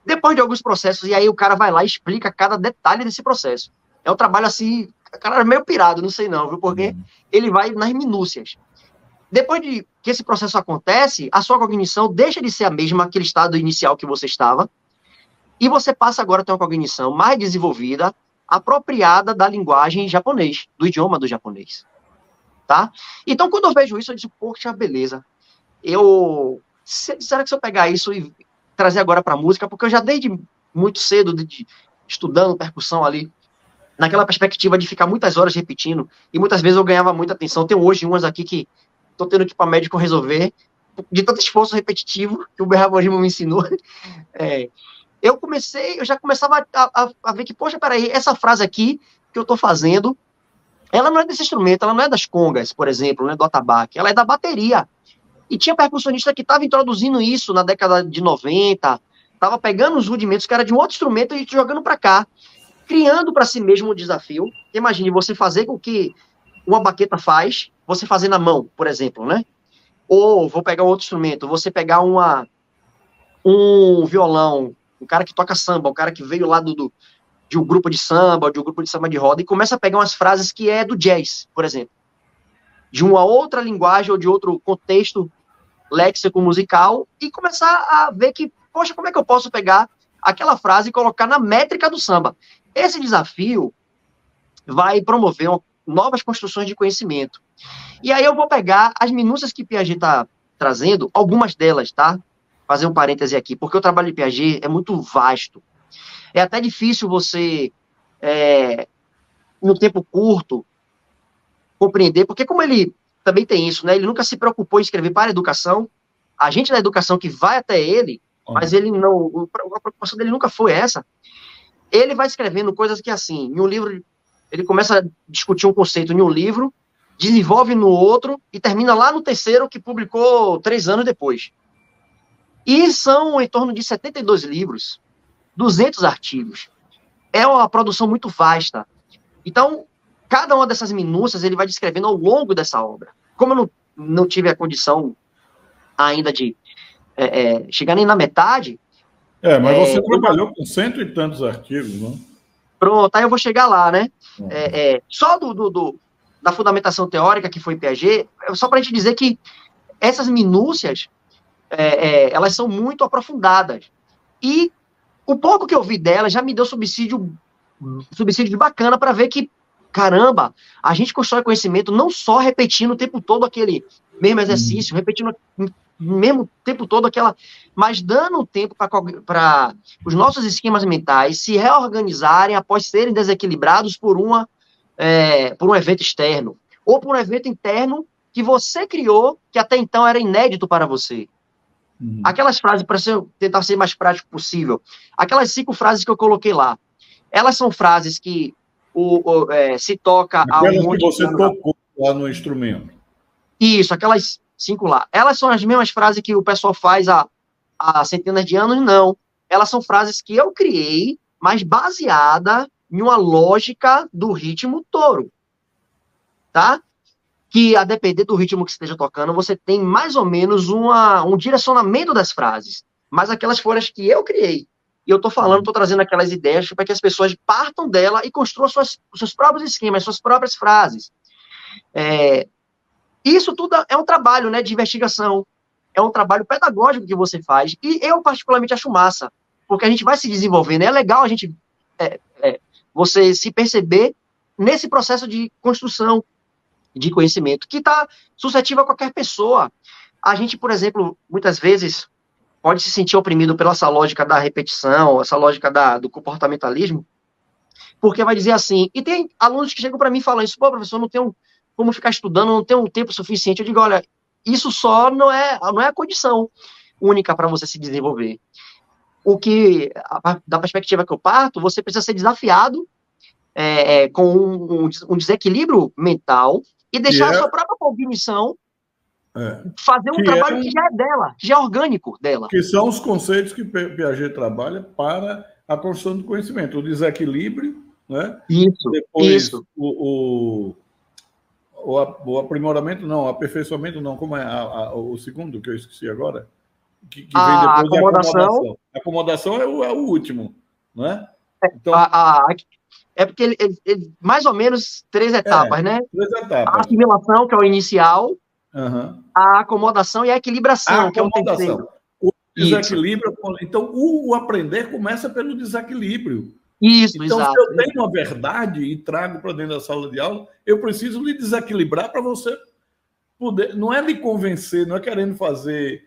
depois de alguns processos, e aí o cara vai lá e explica cada detalhe desse processo. É um trabalho assim, o cara é meio pirado, não sei não, viu? Porque ele vai nas minúcias. Depois de que esse processo acontece, a sua cognição deixa de ser a mesma, aquele estado inicial que você estava, e você passa agora a ter uma cognição mais desenvolvida, apropriada da linguagem japonês, do idioma do japonês. Tá? Então, quando eu vejo isso, eu disse, poxa, beleza. Será que se eu pegar isso e trazer agora para a música, porque eu já desde muito cedo, estudando percussão ali, naquela perspectiva de ficar muitas horas repetindo, e muitas vezes eu ganhava muita atenção. Tenho hoje umas aqui que estou tendo que ir para médico resolver, de tanto esforço repetitivo que o berraborismo me ensinou. Eu já começava a ver que, poxa, peraí, essa frase aqui que eu estou fazendo, ela não é desse instrumento, ela não é das congas, por exemplo, né, do atabaque, ela é da bateria. E tinha percussionista que estava introduzindo isso na década de 90, estava pegando os rudimentos que era de um outro instrumento e jogando para cá, criando para si mesmo um desafio. Imagine você fazer com que uma baqueta faz, você fazer na mão, por exemplo, né? Ou vou pegar um outro instrumento, você pegar um violão, um cara que toca samba, um cara que veio lá de um grupo de samba de roda, e começa a pegar umas frases que é do jazz, por exemplo, de uma outra linguagem ou de outro contexto léxico musical, e começar a ver que, poxa, como é que eu posso pegar aquela frase e colocar na métrica do samba? Esse desafio vai promover novas construções de conhecimento. E aí eu vou pegar as minúcias que Piaget está trazendo, algumas delas, tá? Fazer um parêntese aqui, porque o trabalho de Piaget é muito vasto. É até difícil você, no tempo curto, compreender, porque como ele também tem isso, né? Ele nunca se preocupou em escrever para a educação, a gente da educação que vai até ele, mas ele não, a preocupação dele nunca foi essa. Ele vai escrevendo coisas que, assim, em um livro, ele começa a discutir um conceito em um livro, desenvolve no outro e termina lá no terceiro, que publicou 3 anos depois. E são em torno de 72 livros, 200 artigos. É uma produção muito vasta. Então, cada uma dessas minúcias ele vai descrevendo ao longo dessa obra. Como eu não tive a condição ainda de chegar nem na metade... mas você trabalhou com 100 e tantos artigos, não? Pronto, aí eu vou chegar lá, né? Só da fundamentação teórica, que foi Piaget, só para a gente dizer que essas minúcias, elas são muito aprofundadas. E o pouco que eu vi delas já me deu subsídio de bacana para ver que, caramba, a gente constrói conhecimento não só repetindo o tempo todo aquele mesmo exercício, repetindo o mesmo tempo todo mas dando tempo para os nossos esquemas mentais se reorganizarem após serem desequilibrados por um evento externo, ou por um evento interno que você criou, que até então era inédito para você. Aquelas frases, para tentar ser mais prático possível, aquelas 5 frases que eu coloquei lá, elas são frases que se toca... Aquelas que você tocou lá no instrumento. Isso, aquelas 5 lá. Elas são as mesmas frases que o pessoal faz há centenas de anos? Não. Elas são frases que eu criei, mas baseada em uma lógica do ritmo touro. Tá? Que, a depender do ritmo que você esteja tocando, você tem mais ou menos um direcionamento das frases. Mas aquelas foram as que eu criei. E eu estou trazendo aquelas ideias para que as pessoas partam dela e construam os seus próprios esquemas, suas próprias frases. Isso tudo é um trabalho, né, de investigação. É um trabalho pedagógico que você faz. E eu, particularmente, acho massa. Porque a gente vai se desenvolvendo. É legal a gente você se perceber nesse processo de construção de conhecimento, que está suscetível a qualquer pessoa. A gente, por exemplo, muitas vezes pode se sentir oprimido pela essa lógica da repetição, essa lógica do comportamentalismo, porque vai dizer assim, e tem alunos que chegam para mim e falam isso, pô, professor, não tenho como ficar estudando, não tenho um tempo suficiente. Eu digo, olha, isso só não é a condição única para você se desenvolver. O que, da perspectiva que eu parto, você precisa ser desafiado com um desequilíbrio mental e deixar a sua própria cognição fazer um trabalho que já é dela, que já é orgânico dela. Que são os conceitos que Piaget trabalha para a construção do conhecimento. O desequilíbrio, né? Isso, depois isso. O aprimoramento, não, o aperfeiçoamento, não, como é o segundo, que eu esqueci agora? Que vem A depois acomodação. A acomodação é o último, né? Então, é porque ele mais ou menos 3 etapas, né? 3 etapas. A assimilação, que é o inicial, a acomodação e a equilibração, que é o terceiro. O desequilíbrio. Então, o aprender começa pelo desequilíbrio. Isso, então, exato. Se eu tenho uma verdade e trago para dentro da sala de aula, eu preciso lhe desequilibrar para você poder. Não é lhe convencer, não é querendo fazer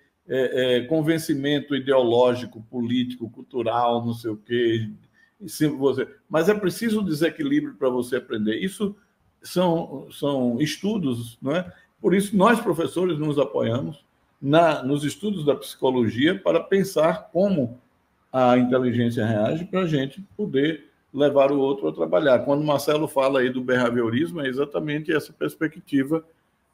convencimento ideológico, político, cultural, não sei o quê. Mas é preciso desequilíbrio para você aprender. Isso são estudos, não é? Por isso, nós, professores, nos apoiamos nos estudos da psicologia para pensar como a inteligência reage para a gente poder levar o outro a trabalhar. Quando o Marcelo fala aí do behaviorismo, é exatamente essa perspectiva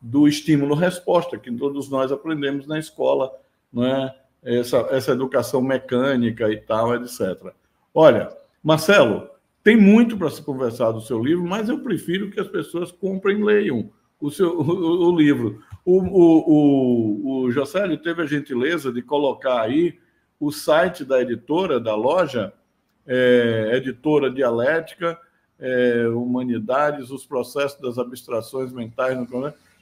do estímulo-resposta, que todos nós aprendemos na escola, não é? Essa educação mecânica e tal, etc. Olha, Marcelo, tem muito para se conversar do seu livro, mas eu prefiro que as pessoas comprem e leiam o livro. O Jocélio teve a gentileza de colocar aí o site da editora, da loja, Editora Dialética, Humanidades, os processos das abstrações mentais.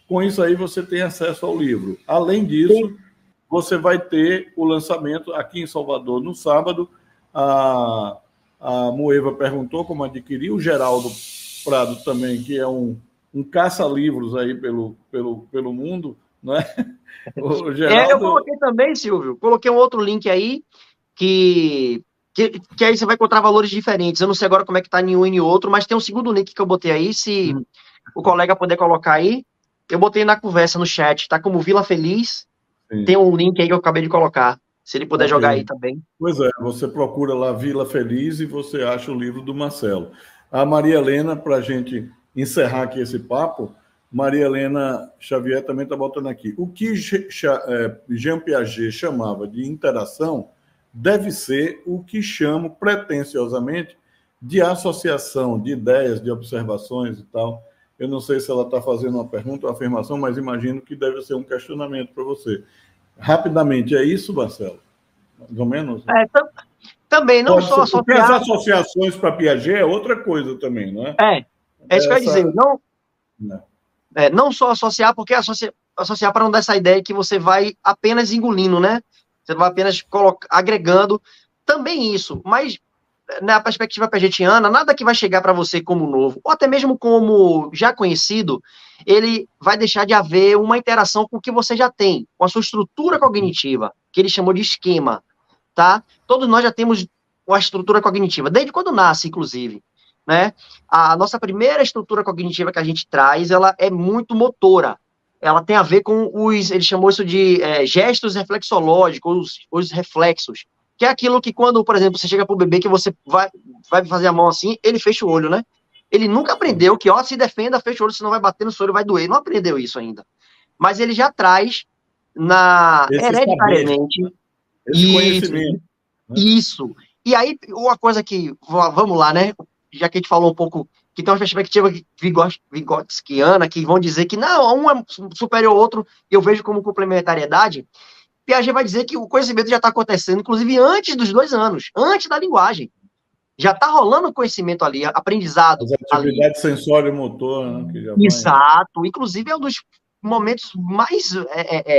Com isso aí você tem acesso ao livro. Além disso, você vai ter o lançamento aqui em Salvador no sábado. A Moeva perguntou como adquirir, o Geraldo Prado também, que é um caça-livros aí pelo mundo, não é? O Geraldo... Eu coloquei também, Silvio, coloquei um outro link aí, que aí você vai encontrar valores diferentes. Eu não sei agora como é que tá em um e em outro, mas tem um segundo link que eu botei aí, se o colega puder colocar aí. Eu botei na conversa, no chat, tá como Vila Feliz. Sim. Tem um link aí que eu acabei de colocar, se ele puder jogar aí também. Pois é, você procura lá Vila Feliz e você acha o livro do Marcelo. A Maria Helena, para a gente encerrar aqui esse papo, Maria Helena Xavier também está botando aqui. O que Jean Piaget chamava de interação deve ser o que chamo pretensiosamente de associação de ideias, de observações e tal. Eu não sei se ela está fazendo uma pergunta ou afirmação, mas imagino que deve ser um questionamento para você. Rapidamente, é isso, Marcelo? Mais ou menos? Também, não só associar... As associações para Piaget é outra coisa também, não é? É isso que eu ia dizer. Não só associar, porque associar para não dar essa ideia que você vai apenas engolindo, né? Você vai apenas agregando. Também isso, mas na perspectiva piagetiana, nada que vai chegar para você como novo, ou até mesmo como já conhecido, ele vai deixar de haver uma interação com o que você já tem, com a sua estrutura cognitiva, que ele chamou de esquema, tá? Todos nós já temos uma estrutura cognitiva, desde quando nasce, inclusive, né? A nossa primeira estrutura cognitiva que a gente traz, ela é muito motora. Ela tem a ver com ele chamou isso de gestos reflexológicos, os reflexos, que é aquilo que quando, por exemplo, você chega para o bebê que você vai fazer a mão assim, ele fecha o olho, né? Ele nunca aprendeu que, se defenda, fecha o olho, senão vai bater no seu olho, vai doer. Não aprendeu isso ainda. mas ele já traz hereditariamente esse conhecimento. Isso. E aí, uma coisa que, vamos lá, né? Já que a gente falou um pouco, que tem uma perspectiva vigotskiana, que vão dizer que não, um é superior ao outro, e eu vejo como complementariedade. Piaget vai dizer que o conhecimento já está acontecendo, inclusive antes dos 2 anos, antes da linguagem. Já está rolando o conhecimento ali, aprendizado. As atividades sensório-motor, né? Que já Exato. Inclusive é um dos momentos mais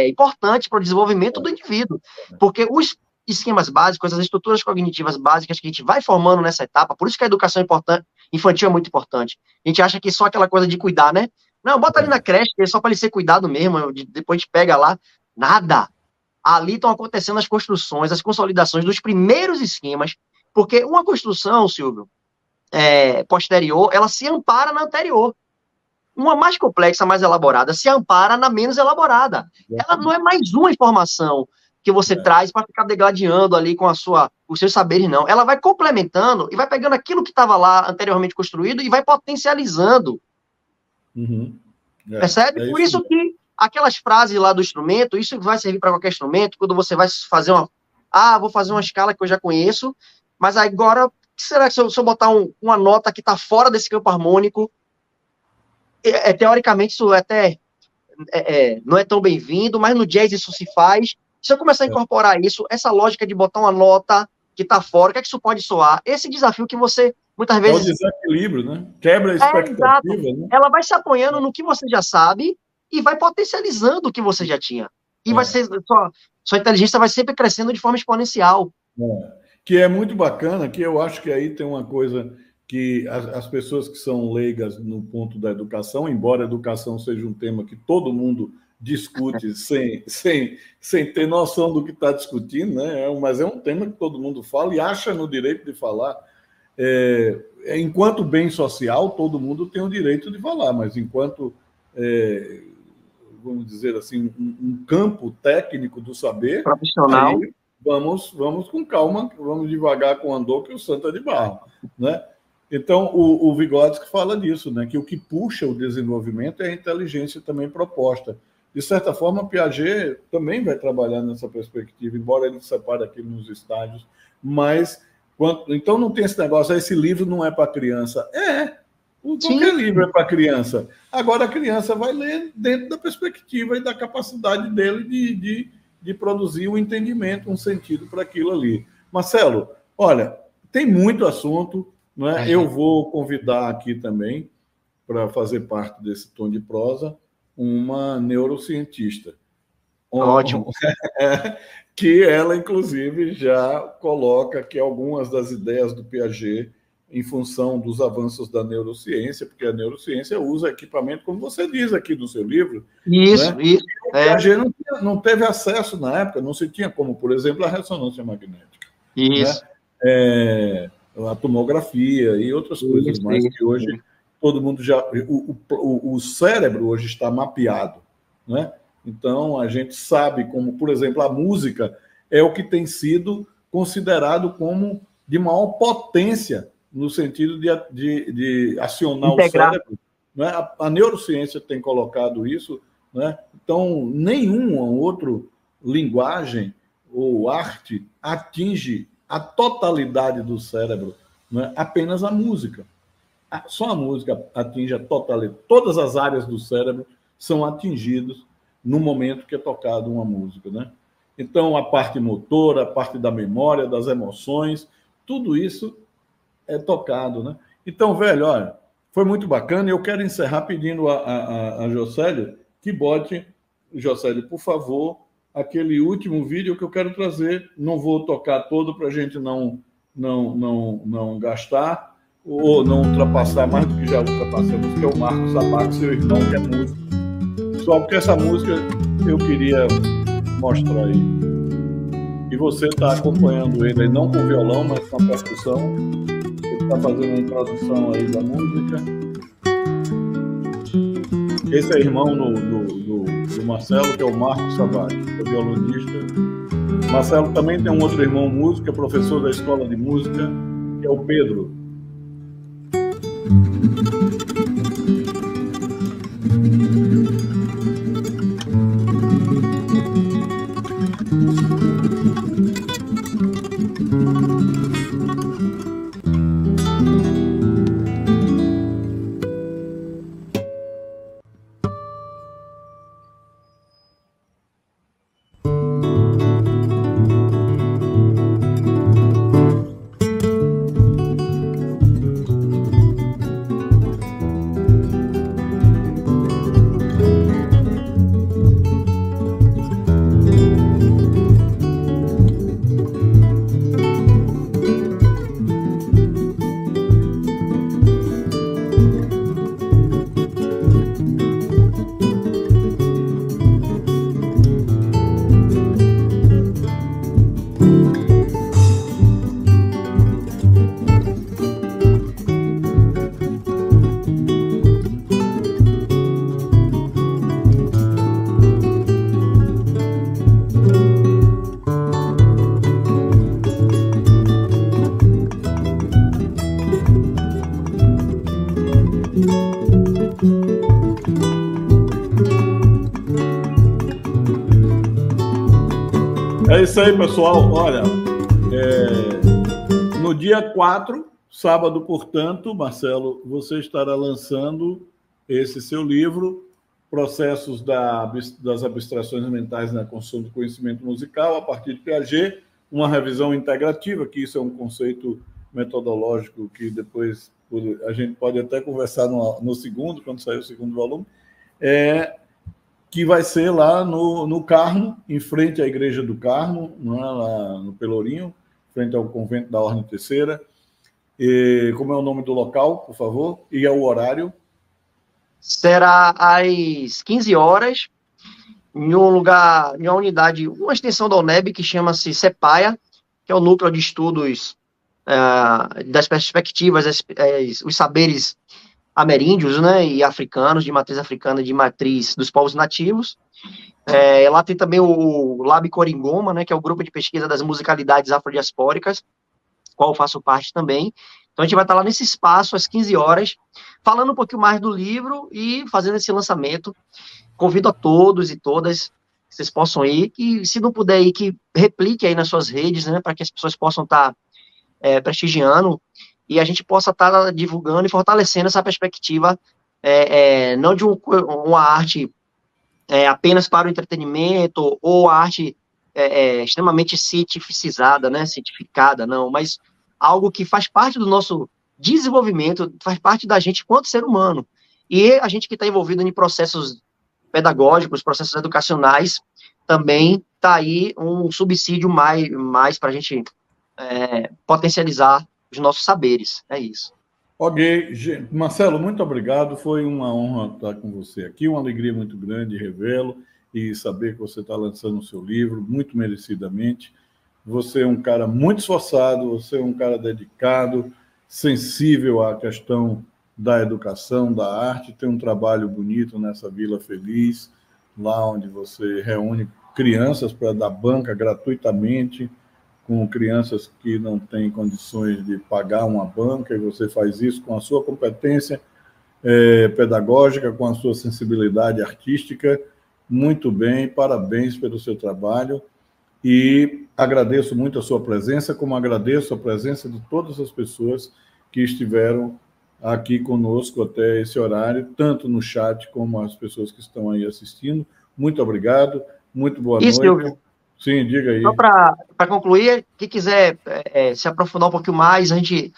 importantes para o desenvolvimento do indivíduo. Porque os esquemas básicos, as estruturas cognitivas básicas que a gente vai formando nessa etapa, por isso que a educação infantil é muito importante. A gente acha que só aquela coisa de cuidar, né? Não, bota ali na creche, que é só para ele ser cuidado mesmo, depois a gente pega lá. Nada. Ali estão acontecendo as construções, as consolidações dos primeiros esquemas, porque uma construção, Silvio, posterior, ela se ampara na anterior. Uma mais complexa, mais elaborada, se ampara na menos elaborada. Ela não é mais uma informação que você traz para ficar degladiando ali com os seus saberes, não. Ela vai complementando e vai pegando aquilo que estava lá anteriormente construído e vai potencializando. Percebe? Por isso que aquelas frases lá do instrumento, isso vai servir para qualquer instrumento, quando você vai fazer vou fazer uma escala que eu já conheço, mas agora, será que se eu botar uma nota que está fora desse campo harmônico, teoricamente isso até não é tão bem-vindo, mas no jazz isso se faz. Se eu começar a incorporar isso, essa lógica de botar uma nota que está fora, o que é que isso pode soar? Esse desafio que você, muitas vezes... É o desequilíbrio, né? Quebra a expectativa. Né? Ela vai se apoiando no que você já sabe e vai potencializando o que você já tinha. E vai ser... Sua inteligência vai sempre crescendo de forma exponencial. Que é muito bacana, que eu acho que aí tem uma coisa que as pessoas que são leigas no ponto da educação, embora a educação seja um tema que todo mundo discute sem ter noção do que está discutindo, né? Mas é um tema que todo mundo fala e acha no direito de falar. Enquanto bem social, todo mundo tem o direito de falar, mas enquanto, vamos dizer assim, um campo técnico do saber, profissional, aí vamos com calma, vamos devagar com o andor, que o santo é de barro, né? Então, o Vygotsky fala disso, né? Que o que puxa o desenvolvimento é a inteligência também proposta. De certa forma, Piaget também vai trabalhar nessa perspectiva, embora ele separe aqui nos estágios, mas então não tem esse negócio, esse livro não é para criança. Qualquer livro é para criança. Agora a criança vai ler dentro da perspectiva e da capacidade dele de produzir um entendimento, um sentido para aquilo ali. Marcelo, olha, tem muito assunto, né? Eu vou convidar aqui também, para fazer parte desse tom de prosa, uma neurocientista. Ótimo. Que ela, inclusive, já coloca que algumas das ideias do Piaget, em função dos avanços da neurociência, porque a neurociência usa equipamento, como você diz aqui no seu livro. Isso, né? isso. O Piaget não teve acesso na época, não se tinha como, por exemplo, a ressonância magnética. Isso. Né? A tomografia e outras coisas mais que hoje todo mundo já... O cérebro hoje está mapeado, né? Então, a gente sabe como, por exemplo, a música é o que tem sido considerado como de maior potência no sentido de acionar integrar o cérebro. Né? A neurociência tem colocado isso, né? Então, nenhuma outra linguagem ou arte atinge a totalidade do cérebro, né? Apenas a música. Só a música atinge a totalidade. Todas as áreas do cérebro são atingidas no momento que é tocado uma música, né? Então, a parte motora, a parte da memória, das emoções, tudo isso é tocado, né? Então, velho, olha, foi muito bacana. Eu quero encerrar pedindo a Jocélio que bote, Jocélio, por favor, aquele último vídeo que eu quero trazer. Não vou tocar todo para a gente não gastar ou não ultrapassar mais do que já ultrapassamos, que é o Marcos Sabato, seu irmão, que é músico. Só porque essa música eu queria mostrar aí. E você está acompanhando ele aí, não com violão, mas com a percussão. Ele está fazendo uma introdução aí da música. Esse é irmão do Marcelo, que é o Marcos Sabato, que é violonista. Marcelo também tem um outro irmão músico, é professor da escola de música, que é o Pedro. isso aí, pessoal. Olha, no dia 4, sábado, portanto, Marcelo, você estará lançando esse seu livro, Processos das Abstrações Mentais na Construção do Conhecimento Musical, a partir de Piaget, uma revisão integrativa, que isso é um conceito metodológico que depois a gente pode até conversar no segundo, quando sair o segundo volume, que vai ser lá no Carmo, em frente à Igreja do Carmo, lá no Pelourinho, frente ao Convento da Ordem Terceira. E como é o nome do local, por favor? E é o horário? Será às 15 horas, em um lugar, em uma unidade, uma extensão da UNEB que chama-se CEPAIA, que é o Núcleo de Estudos das Perspectivas, os saberes ameríndios, né, e africanos, de matriz africana e de matriz dos povos nativos. Lá tem também o Lab Coringoma, né, que é o grupo de pesquisa das musicalidades afrodiaspóricas, qual eu faço parte também. Então a gente vai estar lá nesse espaço às 15 horas, falando um pouquinho mais do livro e fazendo esse lançamento. Convido a todos e todas que vocês possam ir, e se não puder ir, que replique aí nas suas redes, né, para que as pessoas possam estar prestigiando e a gente possa estar divulgando e fortalecendo essa perspectiva, não de uma arte apenas para o entretenimento, ou a arte extremamente cientificizada, né, cientificada, não, mas algo que faz parte do nosso desenvolvimento, faz parte da gente enquanto ser humano. E a gente que está envolvido em processos pedagógicos, processos educacionais, também está aí um subsídio mais para a gente potencializar os nossos saberes. É isso. Ok. Marcelo, muito obrigado. Foi uma honra estar com você aqui, uma alegria muito grande revê-lo e saber que você está lançando o seu livro, muito merecidamente. Você é um cara muito esforçado, você é um cara dedicado, sensível à questão da educação, da arte, tem um trabalho bonito nessa Vila Feliz, lá onde você reúne crianças para dar banca gratuitamente, com crianças que não têm condições de pagar uma banca, e você faz isso com a sua competência pedagógica, com a sua sensibilidade artística. Muito bem, parabéns pelo seu trabalho, e agradeço muito a sua presença, como agradeço a presença de todas as pessoas que estiveram aqui conosco até esse horário, tanto no chat como as pessoas que estão aí assistindo. Muito obrigado, muito boa noite. Silvio. Sim, diga aí. Só para concluir, quem quiser se aprofundar um pouquinho mais, a gente,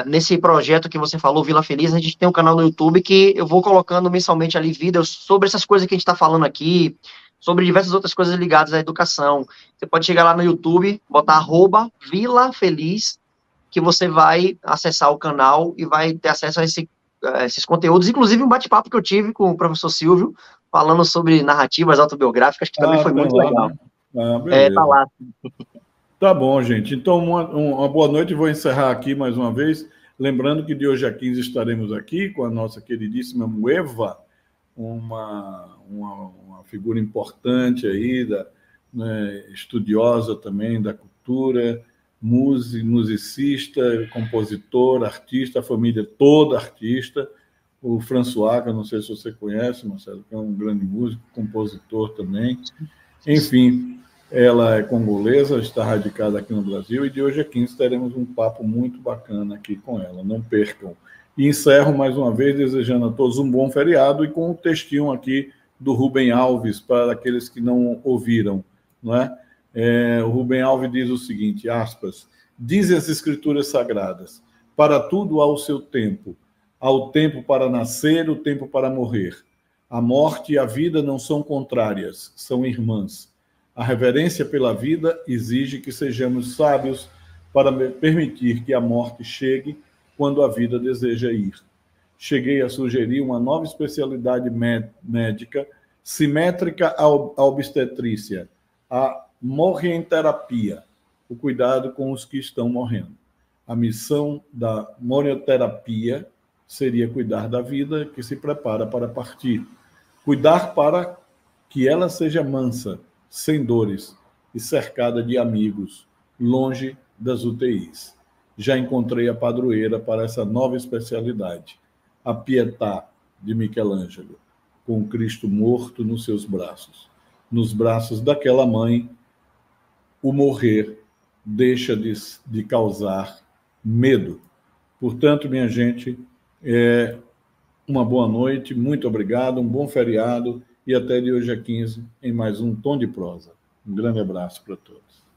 nesse projeto que você falou, Vila Feliz, a gente tem um canal no YouTube que eu vou colocando mensalmente ali vídeos sobre essas coisas que a gente está falando aqui, sobre diversas outras coisas ligadas à educação. Você pode chegar lá no YouTube, botar @Vila Feliz, que você vai acessar o canal e vai ter acesso a esses conteúdos, inclusive um bate-papo que eu tive com o professor Silvio, falando sobre narrativas autobiográficas, que também foi muito legal. Né? Beleza. Tá lá. Tá bom, gente. Então, uma boa noite. Vou encerrar aqui mais uma vez. Lembrando que de hoje a 15 estaremos aqui com a nossa queridíssima Mueva, uma figura importante aí, né, estudiosa também da cultura, musicista, compositor, artista, a família toda artista. O François, que eu não sei se você conhece, Marcelo, que é um grande músico, compositor também. Enfim, ela é congolesa, está radicada aqui no Brasil, e de hoje a 15 teremos um papo muito bacana aqui com ela, não percam. E encerro mais uma vez desejando a todos um bom feriado e com um textinho aqui do Rubem Alves, para aqueles que não ouviram, não é? O Rubem Alves diz o seguinte, aspas, dizem as escrituras sagradas, para tudo há o seu tempo, há o tempo para nascer, o tempo para morrer. A morte e a vida não são contrárias, são irmãs. A reverência pela vida exige que sejamos sábios para permitir que a morte chegue quando a vida deseja ir. Cheguei a sugerir uma nova especialidade médica simétrica à obstetrícia, a morrenterapia, o cuidado com os que estão morrendo. A missão da morioterapia seria cuidar da vida que se prepara para partir. Cuidar para que ela seja mansa, sem dores e cercada de amigos, longe das UTIs. Já encontrei a padroeira para essa nova especialidade, a Pietà de Michelangelo, com o Cristo morto nos seus braços, nos braços daquela mãe o morrer deixa de causar medo. Portanto, minha gente, uma boa noite, muito obrigado, um bom feriado e até de hoje a 15 em mais um Tom de Prosa. Um grande abraço para todos.